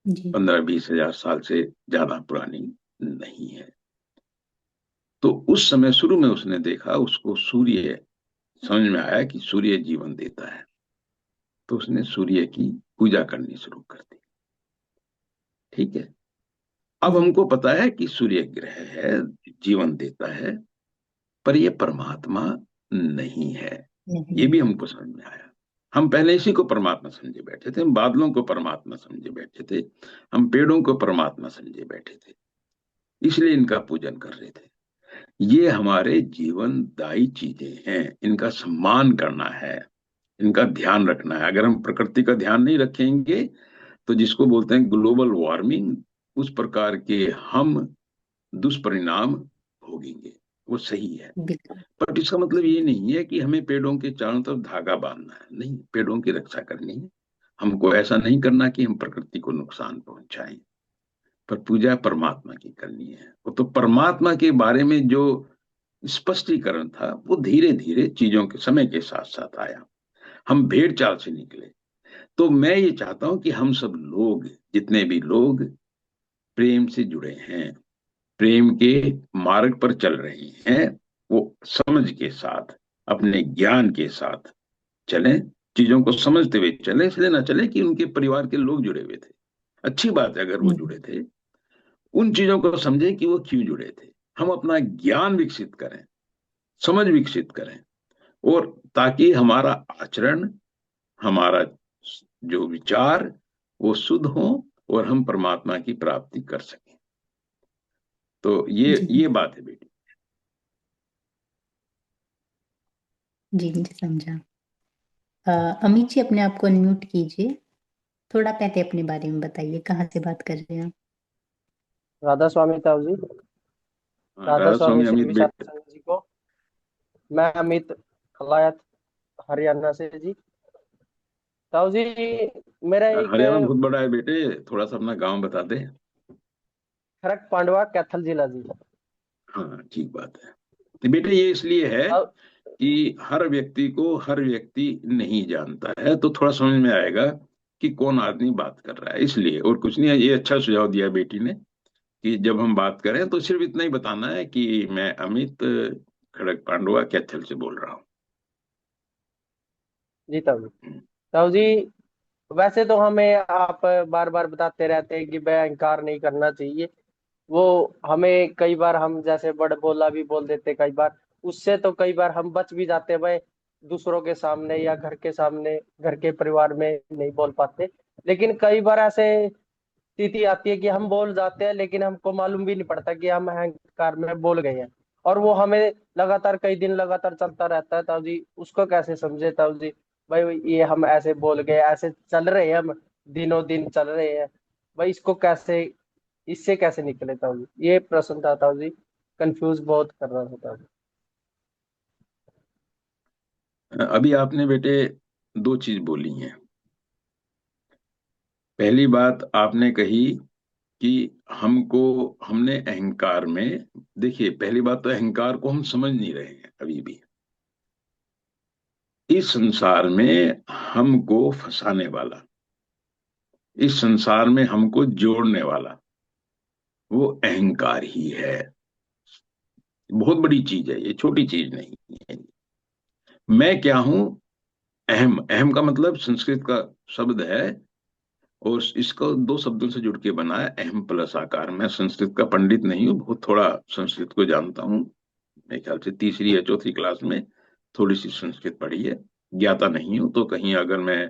जी 15-20 हजार साल से ज्यादा पुरानी नहीं है। तो उस समय शुरू में उसने देखा, उसको सूर्य समझ में आया कि सूर्य जीवन देता है, तो उसने सूर्य की पूजा करनी शुरू कर दी। ठीक है। अब जी हमको पता है कि सूर्य ग्रह है, जीवन देता है, पर ये परमात्मा नहीं है। ये नहीं। भी हमको समझ में आया। हम पहले इसी को परमात्मा समझे बैठे थे, हम बादलों को परमात्मा समझे बैठे थे, हम पेड़ों को परमात्मा समझे बैठे थे, इसलिए इनका पूजन कर रहे थे। ये हमारे जीवनदायी चीजें हैं, इनका सम्मान करना है, इनका ध्यान रखना है। अगर हम प्रकृति का ध्यान नहीं रखेंगे तो जिसको बोलते हैं ग्लोबल वार्मिंग, उस प्रकार के हम दुष्परिणाम भोगेंगे। वो सही है। बिल्कुल। बट इसका मतलब ये नहीं है कि हमें पेड़ों के चारों तरफ धागा बांधना है, नहीं, पेड़ों की रक्षा करनी है। हमको ऐसा नहीं करना कि हम प्रकृति को नुकसान पहुंचाएं, पर पूजा परमात्मा की करनी है। वो तो परमात्मा के बारे में जो स्पष्टीकरण था वो धीरे धीरे चीजों के समय के साथ साथ आया। हम भेड़ चाल से निकले। तो मैं ये चाहता हूं कि हम सब लोग, जितने भी लोग प्रेम से जुड़े हैं, प्रेम के मार्ग पर चल रहे हैं, वो समझ के साथ, अपने ज्ञान के साथ चलें, चीजों को समझते हुए चलें। इसलिए ना चले कि उनके परिवार के लोग जुड़े हुए थे, अच्छी बात है अगर वो हम्म, जुड़े थे, उन चीजों को समझें कि वो क्यों जुड़े थे। हम अपना ज्ञान विकसित करें, समझ विकसित करें, और ताकि हमारा आचरण, हमारा जो विचार, वो शुद्ध हो और हम परमात्मा की प्राप्ति कर सकें। तो ये जी बात है बेटी। जी जी समझा। अमित जी, अपने आप को अनम्यूट कीजिए। थोड़ा पहले अपने बारे में बताइए, कहाँ से बात कर रहे हैं आप? राधा स्वामी ताऊ जी। हाँ, राधा राधा स्वामी स्वामी अमित सभी साधु बेटे। संत जी को। मैं अमित खलायत हरियाणा से जी। ताऊ जी, मेरा एक हरियाणा बहुत बड़ा है बेटे, थोड़ा सा अपना गांव बता दे। खड़क पांडवा कैथल जिला जी। हाँ ठीक बात है। तो बेटे ये इसलिए है ताऊ कि हर व्यक्ति को हर व्यक्ति नहीं जानता है, तो थोड़ा समझ में आएगा कि कौन आदमी बात कर रहा है, इसलिए और कुछ नहीं है। ये अच्छा सुझाव दिया बेटी ने कि जब हम बात करें तो सिर्फ इतना ही बताना है कि मैं अमित खड़क पांडवा कैथल से बोल रहा जी ताऊ जी। हूँ। ताऊ जी, वैसे तो हमें आप बार बार बताते रहते हैं कि भाई अहंकार नहीं करना चाहिए। वो हमें कई बार हम जैसे बड़ बोला भी बोल देते कई बार, उससे तो कई बार हम बच भी जाते हैं भाई। दूसरों के सामने या घर के सामने, घर के परिवार में नहीं बोल पाते। लेकिन कई बार ऐसे स्थिति आती है कि हम बोल जाते हैं लेकिन हमको मालूम भी नहीं पड़ता कि हम अहंकार में बोल गए हैं। और वो हमें लगातार कई दिन लगातार चलता रहता है। ताऊ जी, उसको कैसे समझे ताऊ जी? भाई ये हम ऐसे बोल गए, ऐसे चल रहे हैं हम, दिनों दिन चल रहे हैं। भाई इसको कैसे, इससे कैसे निकले ताऊ जी? ये प्रश्न था ताऊ जी, कंफ्यूज बहुत कर रहा था ताऊ जी। अभी आपने बेटे दो चीज बोली हैं। पहली बात आपने कही कि हमको, हमने अहंकार में, देखिए पहली बात तो अहंकार को हम समझ नहीं रहे हैं अभी भी। इस संसार में हमको फंसाने वाला, इस संसार में हमको जोड़ने वाला, वो अहंकार ही है। बहुत बड़ी चीज है ये, छोटी चीज नहीं है। मैं क्या हूं? अहम, अहम का मतलब संस्कृत का शब्द है, और इसको दो शब्दों से जुड़ के बना है, अहम प्लस आकार। मैं संस्कृत का पंडित नहीं हूँ, बहुत थोड़ा संस्कृत को जानता हूँ। मेरे ख्याल से तीसरी या चौथी क्लास में थोड़ी सी संस्कृत पढ़ी है, ज्ञाता नहीं हूँ। तो कहीं अगर मैं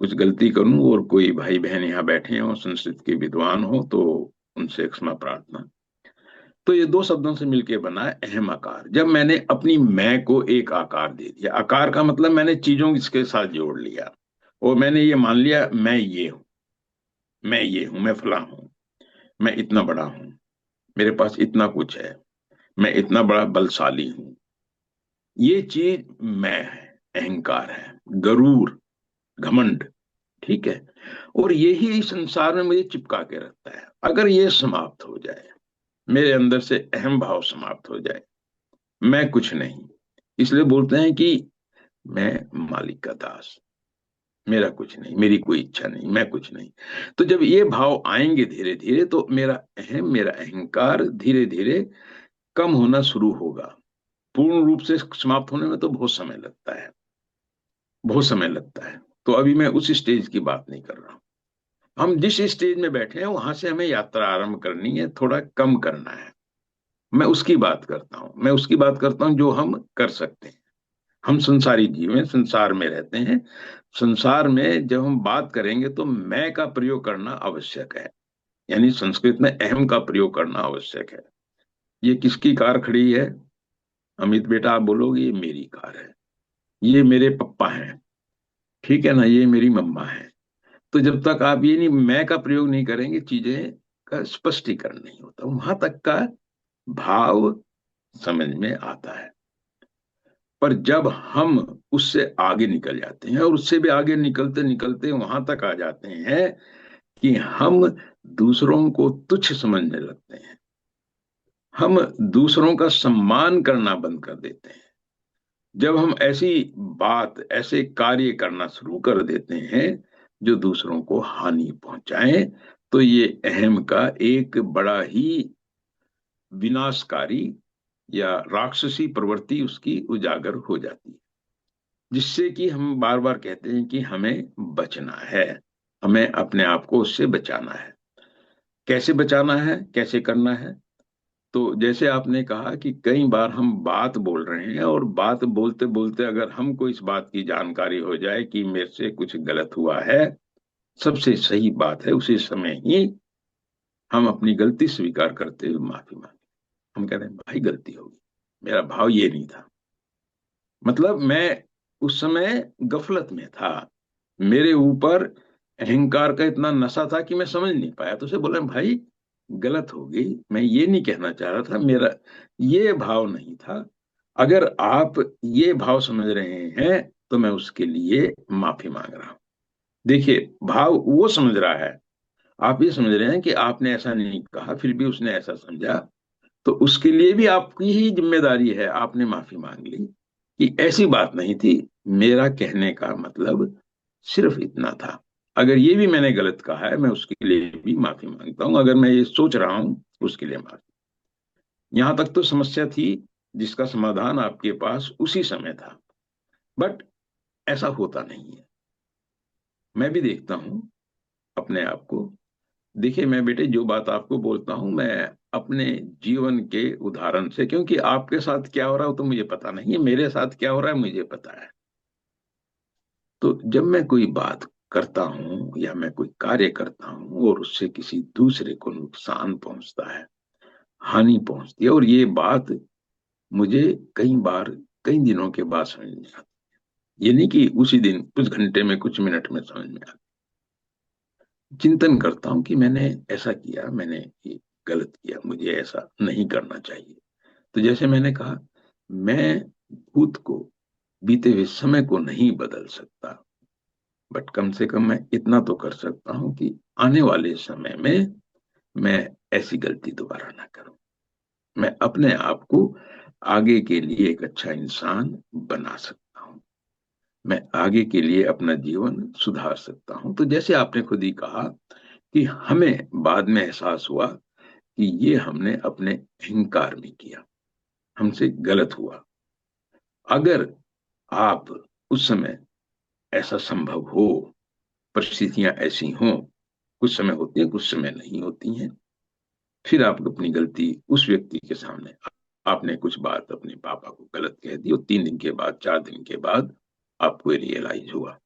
कुछ गलती करूं और कोई भाई बहन यहाँ बैठे हों संस्कृत के विद्वान हो, तो उनसे क्षमा प्रार्थना। तो ये दो शब्दों से मिलके बना है अहम आकार। जब मैंने अपनी मैं को एक आकार दे दिया, आकार का मतलब मैंने चीजों इसके साथ जोड़ लिया, और मैंने ये मान लिया मैं ये हूं, मैं ये हूं, मैं फलां हूं, मैं इतना बड़ा हूं, मेरे पास इतना कुछ है, मैं इतना बड़ा बलशाली हूं। ये चीज मैं है, अहंकार है, गरूर, घमंड। ठीक है। और यही संसार में मुझे चिपका के रखता है। अगर ये समाप्त हो जाए, मेरे अंदर से अहम भाव समाप्त हो जाए, मैं कुछ नहीं, इसलिए बोलते हैं कि मैं मालिक का दास, मेरा कुछ नहीं, मेरी कोई इच्छा नहीं, मैं कुछ नहीं। तो जब ये भाव आएंगे धीरे धीरे, तो मेरा अहम, मेरा अहंकार धीरे धीरे कम होना शुरू होगा। पूर्ण रूप से समाप्त होने में तो बहुत समय लगता है, बहुत समय लगता है। तो अभी मैं उस स्टेज की बात नहीं कर रहा हूं। हम जिस स्टेज में बैठे हैं वहां से हमें यात्रा आरंभ करनी है, थोड़ा कम करना है। मैं उसकी बात करता हूँ, मैं उसकी बात करता हूँ जो हम कर सकते हैं। हम संसारी जीव हैं, संसार में रहते हैं। संसार में जब हम बात करेंगे तो मैं का प्रयोग करना आवश्यक है। यानी संस्कृत में अहम का प्रयोग करना आवश्यक है। ये किसकी कार खड़ी है? अमित बेटा आप बोलोगे ये मेरी कार है, ये मेरे पप्पा हैं, ठीक है ना, ये मेरी मम्मा है। तो जब तक आप ये नहीं, मैं का प्रयोग नहीं करेंगे, चीजें का स्पष्टीकरण नहीं होता, वहां तक का भाव समझ में आता है। पर जब हम उससे आगे निकल जाते हैं, और उससे भी आगे निकलते निकलते वहां तक आ जाते हैं कि हम दूसरों को तुच्छ समझने लगते हैं, हम दूसरों का सम्मान करना बंद कर देते हैं, जब हम ऐसी बात, ऐसे कार्य करना शुरू कर देते हैं जो दूसरों को हानि पहुंचाएं, तो ये अहम का एक बड़ा ही विनाशकारी या राक्षसी प्रवृत्ति उसकी उजागर हो जाती है। जिससे कि हम बार बार कहते हैं कि हमें बचना है, हमें अपने आप को उससे बचाना है। कैसे बचाना है, कैसे करना है? तो जैसे आपने कहा कि कई बार हम बात बोल रहे हैं, और बात बोलते बोलते अगर हमको इस बात की जानकारी हो जाए कि मेरे से कुछ गलत हुआ है, सबसे सही बात है उसी समय ही हम अपनी गलती स्वीकार करते हुए माफी मांगे। हम कह रहे हैं भाई गलती होगी, मेरा भाव ये नहीं था, मतलब मैं उस समय गफलत में था, मेरे ऊपर अहंकार का इतना नशा था कि मैं समझ नहीं पाया। तो उसे बोला भाई गलत हो गई, मैं ये नहीं कहना चाह रहा था, मेरा ये भाव नहीं था। अगर आप ये भाव समझ रहे हैं तो मैं उसके लिए माफी मांग रहा हूं। देखिए, भाव वो समझ रहा है, आप ये समझ रहे हैं कि आपने ऐसा नहीं कहा, फिर भी उसने ऐसा समझा, तो उसके लिए भी आपकी ही जिम्मेदारी है। आपने माफी मांग ली कि ऐसी बात नहीं थी, मेरा कहने का मतलब सिर्फ इतना था। अगर ये भी मैंने गलत कहा है, मैं उसके लिए भी माफी मांगता हूं। अगर मैं ये सोच रहा हूं, उसके लिए माफी। यहां तक तो समस्या थी जिसका समाधान आपके पास उसी समय था। बट ऐसा होता नहीं है। मैं भी देखता हूं अपने आप को। देखिए मैं बेटे जो बात आपको बोलता हूं, मैं अपने जीवन के उदाहरण से, क्योंकि आपके साथ क्या हो रहा है तो मुझे पता नहीं है, मेरे साथ क्या हो रहा है मुझे पता है। तो जब मैं कोई बात करता हूं या मैं कोई कार्य करता हूं और उससे किसी दूसरे को नुकसान पहुंचता है, हानि पहुंचती है, और ये बात मुझे कई बार, कई दिनों के बाद समझ में आती, ये नहीं कि उसी दिन, कुछ घंटे में, कुछ मिनट में समझ में आती। चिंतन करता हूं कि मैंने ऐसा किया, मैंने ये गलत किया, मुझे ऐसा नहीं करना चाहिए। तो जैसे मैंने कहा, मैं भूत को, बीते हुए समय को नहीं बदल सकता, बट कम से कम मैं इतना तो कर सकता हूं कि आने वाले समय में मैं ऐसी गलती दोबारा ना करूं। मैं अपने आप को आगे के लिए एक अच्छा इंसान बना सकता हूं, मैं आगे के लिए अपना जीवन सुधार सकता हूं। तो जैसे आपने खुद ही कहा कि हमें बाद में एहसास हुआ कि ये हमने अपने अहंकार में किया, हमसे गलत हुआ। अगर आप उस समय, ऐसा संभव हो, परिस्थितियां ऐसी हों, कुछ समय होती है, कुछ समय नहीं होती हैं, फिर आप अपनी गलती उस व्यक्ति के सामने, आपने कुछ बात अपने पापा को गलत कह दी, और 3 दिन के बाद, 4 दिन के बाद आपको रियलाइज हुआ।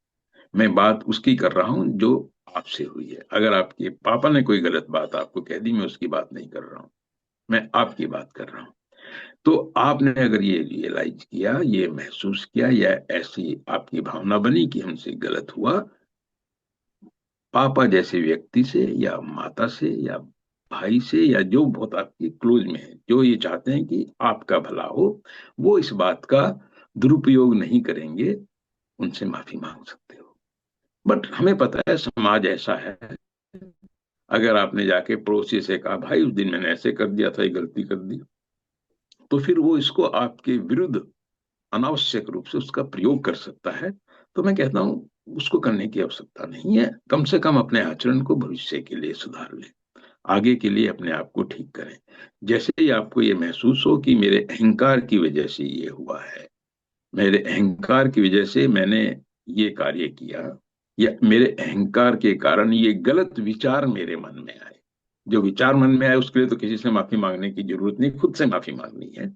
मैं बात उसकी कर रहा हूं जो आपसे हुई है। अगर आपके पापा ने कोई गलत बात आपको कह दी, मैं उसकी बात नहीं कर रहा हूं, मैं आपकी बात कर रहा हूं। तो आपने अगर ये रियलाइज किया, ये महसूस किया, या ऐसी आपकी भावना बनी कि हमसे गलत हुआ, पापा जैसे व्यक्ति से या माता से या भाई से या जो बहुत आपके क्लोज में है, जो ये चाहते हैं कि आपका भला हो, वो इस बात का दुरुपयोग नहीं करेंगे, उनसे माफी मांग सकते हो। बट हमें पता है समाज ऐसा है, अगर आपने जाके पड़ोसी से कहा भाई उस दिन मैंने ऐसे कर दिया था, ये गलती कर दी, तो फिर वो इसको आपके विरुद्ध अनावश्यक रूप से उसका प्रयोग कर सकता है। तो मैं कहता हूं उसको करने की आवश्यकता नहीं है। कम से कम अपने आचरण को भविष्य के लिए सुधार लें, आगे के लिए अपने आप को ठीक करें। जैसे ही आपको ये महसूस हो कि मेरे अहंकार की वजह से ये हुआ है, मेरे अहंकार की वजह से मैंने ये कार्य किया, या मेरे अहंकार के कारण ये गलत विचार मेरे मन में आए, जो विचार मन में आए उसके लिए तो किसी से माफी मांगने की जरूरत नहीं, खुद से माफी मांगनी है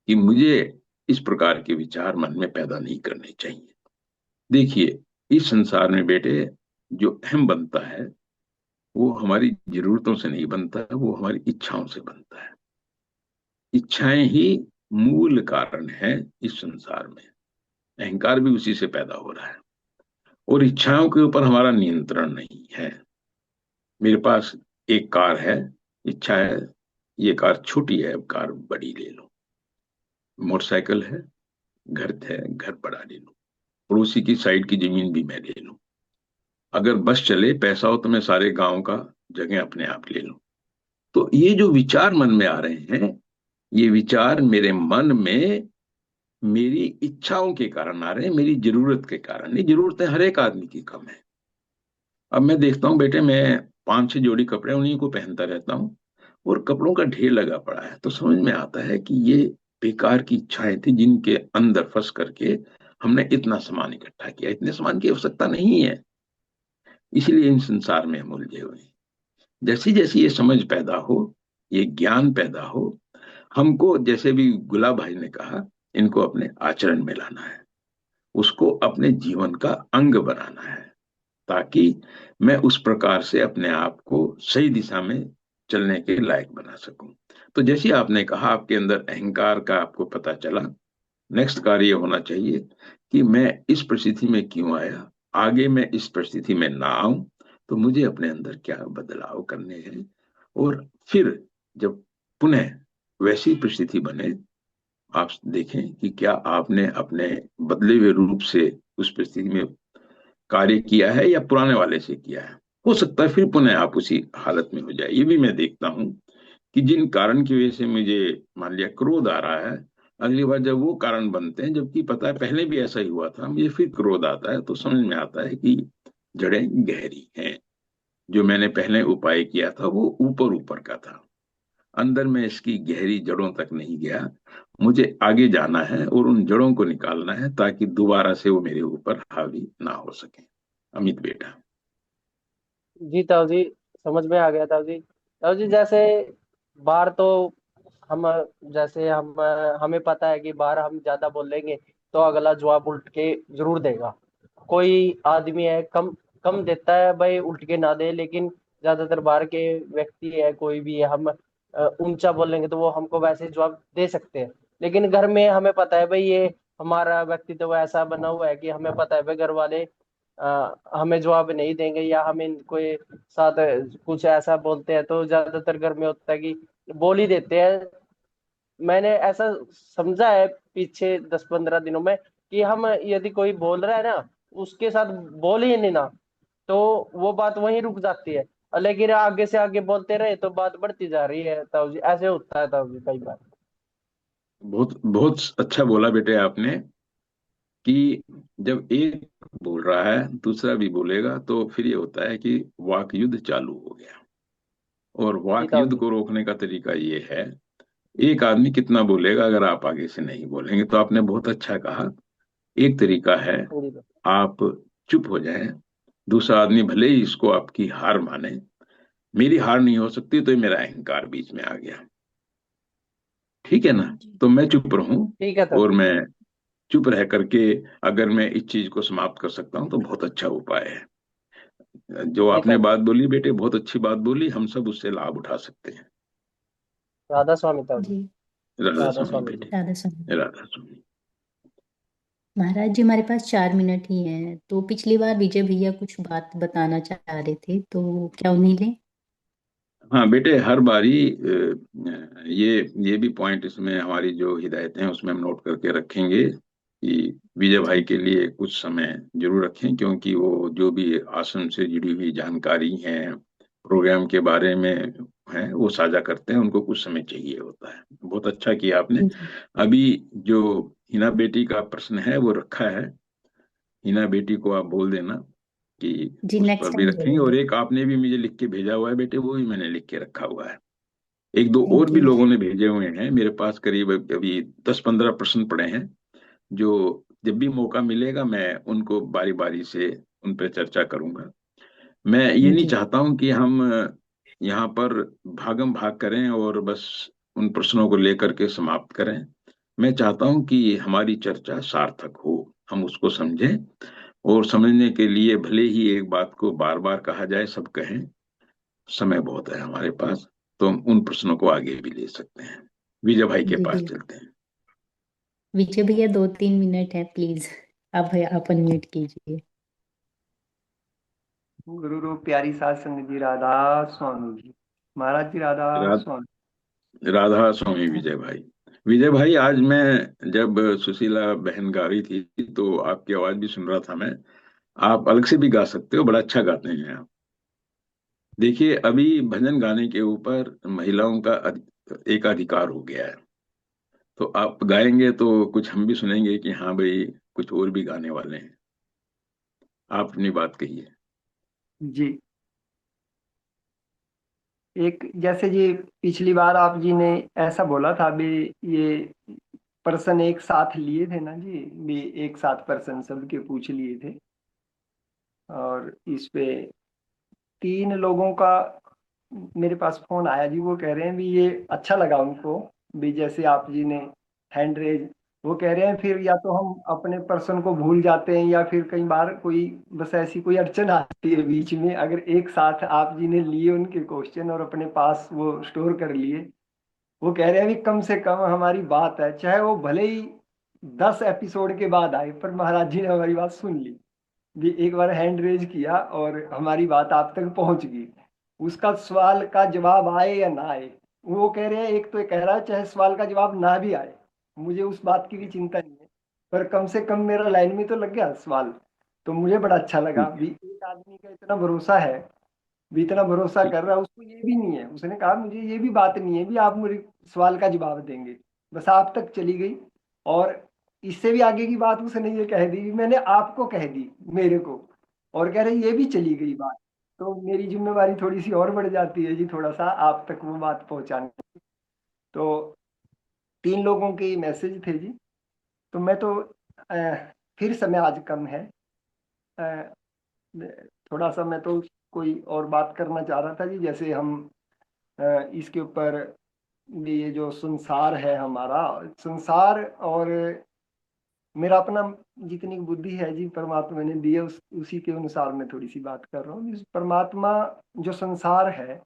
कि मुझे इस प्रकार के विचार मन में पैदा नहीं करने चाहिए। देखिए, इस संसार में बेटे जो अहम बनता है वो हमारी जरूरतों से नहीं बनता, वो हमारी इच्छाओं से बनता है। इच्छाएं ही मूल कारण है इस संसार में, अहंकार भी उसी से पैदा हो रहा है। और इच्छाओं के ऊपर हमारा नियंत्रण नहीं है। मेरे पास एक कार है, इच्छा है ये कार छोटी है, अब कार बड़ी ले लो। मोटरसाइकिल है, घर बड़ा ले लो। पड़ोसी की साइड की जमीन भी मैं ले लूं। अगर बस चले, पैसा हो तो मैं सारे गांव का जगह अपने आप ले लूं। तो ये जो विचार मन में आ रहे हैं, ये विचार मेरे मन में मेरी इच्छाओं के कारण आ रहे हैं, मेरी जरूरत के कारण नहीं। जरूरतें हर एक आदमी की कम है। अब मैं देखता हूँ बेटे, मैं 5-6 जोड़ी कपड़े उन्हीं को पहनता रहता हूँ और कपड़ों का ढेर लगा पड़ा है। तो समझ में आता है कि ये बेकार की इच्छाएं थी जिनके अंदर फंस करके हमने इतना सामान इकट्ठा किया। इतने सामान की आवश्यकता नहीं है, इसलिए इन संसार में हम उलझे हुए हैं। जैसी जैसी ये समझ पैदा हो, ये ज्ञान पैदा हो, हमको जैसे भी गुलाब भाई ने कहा, इनको अपने आचरण में लाना है, उसको अपने जीवन का अंग बनाना है, ताकि मैं उस प्रकार से अपने आप को सही दिशा में चलने के लायक बना सकूं। तो जैसे आपने कहा आपके अंदर अहंकार का आपको पता चला, नेक्स्ट कार्य होना चाहिए कि मैं इस परिस्थिति में क्यों आया, आगे मैं इस परिस्थिति में ना आऊं, तो मुझे अपने अंदर क्या बदलाव करने हैं। और फिर जब पुनः वैसी परिस्थिति बने, आप देखें कि क्या आपने अपने बदले हुए रूप से उस परिस्थिति में कार्य किया है या पुराने वाले से किया है। हो सकता है फिर पुनः आप उसी हालत में हो जाए। ये भी मैं देखता हूँ कि जिन कारण की वजह से मुझे मान लिया क्रोध आ रहा है, अगली बार जब वो कारण बनते हैं, जबकि पता है पहले भी ऐसा ही हुआ था, मुझे फिर क्रोध आता है, तो समझ में आता है कि जड़ें गहरी हैं। जो मैंने पहले उपाय किया था वो ऊपर ऊपर का था, अंदर में इसकी गहरी जड़ों तक नहीं गया। मुझे आगे जाना है और उन जड़ों को निकालना है ताकि दोबारा से वो मेरे ऊपर हावी ना हो सके। अमित बेटा। जी ताऊ जी, समझ में आ गया ताऊ जी। ताऊ जी, जैसे बाहर तो हम, जैसे हम, हमें पता है कि बाहर हम ज्यादा बोलेंगे तो अगला जवाब उल्ट के जरूर देगा। कोई आदमी है कम कम देता है भाई, उल्ट के ना दे, लेकिन ज्यादातर बाहर के व्यक्ति है, कोई भी है, हम ऊंचा बोलेंगे तो वो हमको वैसे जवाब दे सकते हैं। लेकिन घर में हमें पता है भाई, ये हमारा व्यक्तित्व ऐसा बना हुआ है कि हमें पता है भाई घर वाले हमें जवाब नहीं देंगे, या हमें कोई साथ कुछ ऐसा बोलते हैं तो ज्यादातर घर में होता है कि बोल ही देते हैं। मैंने ऐसा समझा है पीछे 10-15 दिनों में कि हम यदि कोई बोल रहा है ना, उसके साथ बोल ही नहीं ना, तो वो बात वहीं रुक जाती है। और लेकिन आगे से आगे बोलते रहे तो बात बढ़ती जा रही है ताऊ जी, ऐसे होता है ताऊ जी कई बार। बहुत बहुत अच्छा बोला बेटे आपने कि जब एक बोल रहा है दूसरा भी बोलेगा तो फिर ये होता है कि वाक युद्ध चालू हो गया। और जी वाक ताऊ युद्ध जी। को रोकने का तरीका ये है, एक आदमी कितना बोलेगा अगर आप आगे से नहीं बोलेंगे। तो आपने बहुत अच्छा कहा, एक तरीका है हाँ जी ताऊ। आप चुप हो जाएं, दूसरा आदमी भले ही इसको आपकी हार माने। मेरी हार नहीं हो सकती तो ये मेरा अहंकार बीच में आ गया, ठीक है ना। जी। तो मैं चुप रहूं, ठीक है ताऊ और जी। मैं चुप रह करके अगर मैं इस चीज को समाप्त कर सकता हूं तो बहुत अच्छा उपाय है। जो जी आपने ताऊ जी। बात बोली बेटे, बहुत अच्छी बात बोली, हम सब उससे लाभ उठा सकते हैं। राधा स्वामी ताऊ जी। जी। राधा राधा स्वामी स्वामी जी। बेटे। राधा स्वामी। राधा स्वामी। महाराज जी हमारे पास 4 मिनट ही हैं, तो पिछली बार विजय भैया कुछ बात बताना चाह रहे थे, तो क्या उन्हीं लें? हाँ बेटे, हर बारी ये भी पॉइंट इसमें हमारी जो हिदायतें हैं उसमें हम नोट करके रखेंगे कि विजय भाई जी के लिए कुछ समय जरूर रखें, क्योंकि वो जो भी आश्रम से जुड़ी हुई जानकारी है, प्रोग्राम के बारे में है, वो साझा करते हैं, उनको कुछ समय चाहिए होता है। बहुत अच्छा किया आपने। जी अभी जो हिना बेटी का प्रश्न है वो रखा है, हिना बेटी को आप बोल देना कि जी, उस पर नेक्स्ट भी टाइम रखेंगे। और बोलेंगे। एक आपने भी मुझे लिख के भेजा हुआ है बेटे, वो भी मैंने लिख के रखा हुआ है। एक दो और थैंक भी यू। लोगों ने भेजे हुए हैं मेरे पास, करीब अभी 10-15 प्रश्न पड़े हैं, जो जब भी मौका मिलेगा मैं उनको बारी बारी से उन पर चर्चा करूंगा। मैं ये नहीं जी चाहता हूं कि हम यहाँ पर भागम भाग करें और बस उन प्रश्नों को लेकर के समाप्त करें। मैं चाहता हूं कि हमारी चर्चा सार्थक हो, हम उसको समझें, और समझने के लिए भले ही एक बात को बार बार कहा जाए, सब कहें, समय बहुत है हमारे पास, तो हम उन प्रश्नों को आगे भी ले सकते हैं। विजय भाई के जी पास बिल्कुल। चलते हैं। विजय भैया 2-3 मिनट है, प्लीज आप भैया आप अनम्यूट कीजिए। गुरु रूप प्यारी साध संगत जी, राधा स्वामी जी, महाराज जी, राधा रा, स्वामी। राधा स्वामी राधा। विजय भाई। विजय भाई, आज मैं जब सुशीला बहन गा रही थी तो आपकी आवाज भी सुन रहा था मैं। आप अलग से भी गा सकते हो, बड़ा अच्छा गाते हैं आप। देखिए, अभी भजन गाने के ऊपर महिलाओं का एक अधिकार हो गया है, तो आप गाएंगे तो कुछ हम भी सुनेंगे कि हाँ भाई, कुछ और भी गाने वाले हैं। आप अपनी बात कहिए। जी, एक जैसे जी पिछली बार आप जी ने ऐसा बोला था भी, ये पर्सन एक साथ लिए थे ना जी, भी एक साथ पर्सन सबके पूछ लिए थे। और इस पे 3 लोगों का मेरे पास फोन आया जी, वो कह रहे हैं भी ये अच्छा लगा उनको, भी जैसे आप जी ने हैंड रेज, वो कह रहे हैं फिर या तो हम अपने पर्सन को भूल जाते हैं या फिर कई बार कोई बस ऐसी कोई अड़चन आती है बीच में, अगर एक साथ आप जी ने लिए उनके क्वेश्चन और अपने पास वो स्टोर कर लिए। वो कह रहे हैं भी कम से कम हमारी बात है, चाहे वो भले ही 10 एपिसोड के बाद आए, पर महाराज जी ने हमारी बात सुन ली। भी एक बार हैंड रेज किया और हमारी बात आप तक पहुंच गई, उसका सवाल का जवाब आए या ना आए। वो कह रहे हैं, एक तो ये कह रहा है चाहे सवाल का जवाब ना भी आए, मुझे उस बात की भी चिंता नहीं है, पर कम से कम मेरा लाइन में तो लग गया सवाल। तो मुझे बड़ा अच्छा लगा भी एक आदमी का इतना भरोसा है, भी इतना भरोसा कर रहा है, उसको ये भी नहीं है, उसने कहा मुझे ये भी बात नहीं है भी आप मुझे सवाल का जवाब देंगे, बस आप तक चली गई। और इससे भी आगे की बात उसने ये कह दी, मैंने आपको कह दी मेरे को, और कह रहे ये भी चली गई बात। तो मेरी जिम्मेवारी थोड़ी सी और बढ़ जाती है जी, थोड़ा सा आप तक वो बात पहुंचाने। तो 3 लोगों के मैसेज थे जी। तो मैं तो फिर समय आज कम है, अ, थोड़ा सा मैं तो कोई और बात करना चाह रहा था जी, जैसे हम इसके ऊपर भी, ये जो संसार है हमारा संसार, और मेरा अपना जितनी बुद्धि है जी परमात्मा ने दी है, उसी के अनुसार मैं थोड़ी सी बात कर रहा हूँ। इस परमात्मा जो संसार है,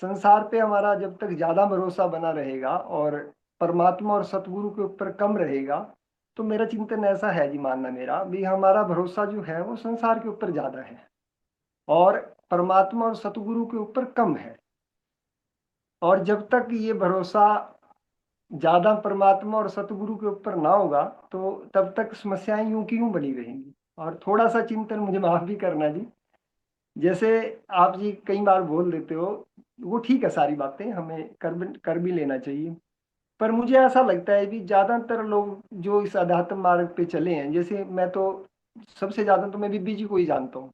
संसार पे हमारा जब तक ज्यादा भरोसा बना रहेगा और परमात्मा और सतगुरु के ऊपर कम रहेगा, तो मेरा चिंतन ऐसा है जी, मानना मेरा भी, हमारा भरोसा जो है वो संसार के ऊपर ज्यादा है और परमात्मा और सतगुरु के ऊपर कम है। और जब तक ये भरोसा ज्यादा परमात्मा और सतगुरु के ऊपर ना होगा, तो तब तक समस्याएं यूं की यूं बनी रहेंगी। और थोड़ा सा चिंतन मुझे माफ भी करना जी, जैसे आप जी कई बार बोल देते हो, वो ठीक है, सारी बातें हमें कर भी लेना चाहिए, पर मुझे ऐसा लगता है कि ज्यादातर लोग जो इस अध्यात्म मार्ग पे चले हैं, जैसे मैं तो सबसे ज्यादा तो मैं बीबी जी को ही जानता हूँ।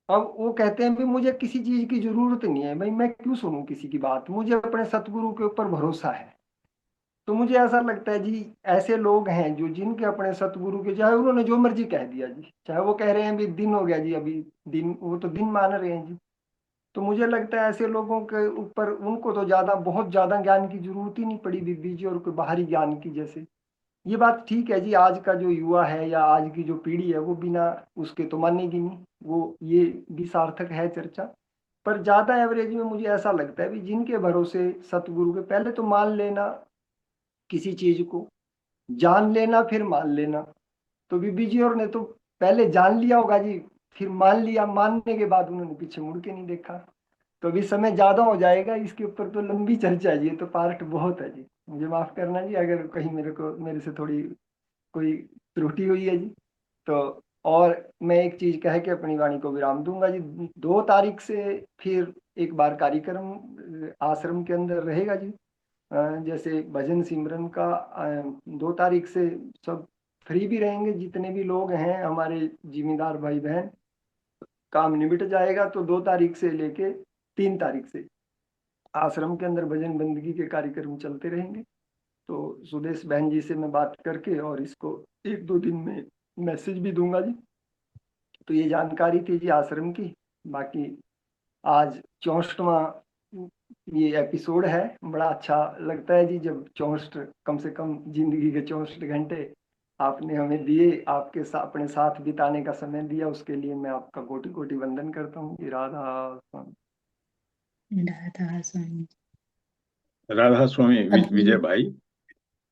अब वो कहते हैं भी मुझे किसी चीज की जरूरत नहीं है भाई, मैं क्यों सुनूं किसी की बात, मुझे अपने सतगुरु के ऊपर भरोसा है। तो मुझे ऐसा लगता है जी, ऐसे लोग हैं जो जिनके अपने सतगुरु के, चाहे उन्होंने जो मर्जी कह दिया जी, चाहे वो कह रहे हैं भी दिन हो गया जी अभी, दिन वो तो दिन मान रहे हैं जी। तो मुझे लगता है ऐसे लोगों के ऊपर, उनको तो ज्यादा बहुत ज्यादा ज्ञान की जरूरत ही नहीं पड़ी बीबी जी, और कोई बाहरी ज्ञान की जैसे। ये बात ठीक है जी, आज का जो युवा है या आज की जो पीढ़ी है वो बिना उसके तो मानेगी नहीं, वो ये भी सार्थक है चर्चा। पर ज्यादा एवरेज में मुझे ऐसा लगता है भी जिनके भरोसे सतगुरु के, पहले तो मान लेना किसी चीज को, जान लेना फिर मान लेना। तो बीबी जी और ने तो पहले जान लिया होगा जी, फिर मान लिया, मानने के बाद उन्होंने पीछे मुड़ के नहीं देखा। तो अभी समय ज्यादा हो जाएगा इसके ऊपर, तो लंबी चर्चा है जी, ये तो पार्ट बहुत है जी। मुझे माफ करना जी अगर कहीं मेरे से थोड़ी कोई त्रुटि हुई है जी। तो और मैं एक चीज कह के अपनी वाणी को विराम दूंगा जी। 2 तारीख से फिर एक बार कार्यक्रम आश्रम के अंदर रहेगा जी। जैसे भजन सिमरन का 2 तारीख से सब फ्री भी रहेंगे, जितने भी लोग हैं हमारे जिम्मेदार भाई बहन, काम निबट जाएगा। तो 2 तारीख से लेके 3 तारीख से आश्रम के अंदर भजन बंदगी के कार्यक्रम चलते रहेंगे। तो सुदेश बहन जी से मैं बात करके और इसको 1-2 दिन में मैसेज भी दूंगा जी। तो ये जानकारी थी जी आश्रम की। बाकी आज 64वां ये एपिसोड है। बड़ा अच्छा लगता है जी जब 64, कम से कम जिंदगी के 64 घंटे आपने हमें दिए, आपके साथ अपने साथ बिताने का समय दिया, उसके लिए मैं आपका कोटि कोटि वंदन करता हूँ। राधा स्वामी। राधा स्वामी। राधा स्वामी अभी विजय भाई,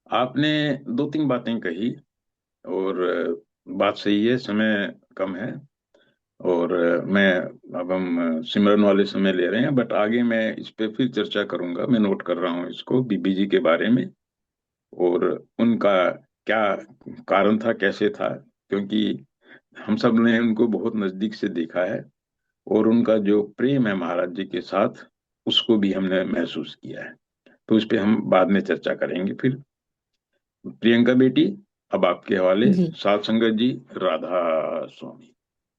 आपने दो तीन बातें कही, और बात सही है, समय कम है। और मैं अब हम सिमरन वाले समय ले रहे हैं, बट आगे मैं इस पे फिर चर्चा करूंगा। मैं नोट कर रहा हूँ इसको, बीबी जी के बारे में, और उनका क्या कारण था, कैसे था, क्योंकि हम सब ने उनको बहुत नजदीक से देखा है, और उनका जो प्रेम है महाराज जी के साथ, उसको भी हमने महसूस किया है। तो इस पे हम बाद में चर्चा करेंगे फिर। प्रियंका बेटी, अब आपके हवाले। जी। साथ संगत जी, राधा स्वामी।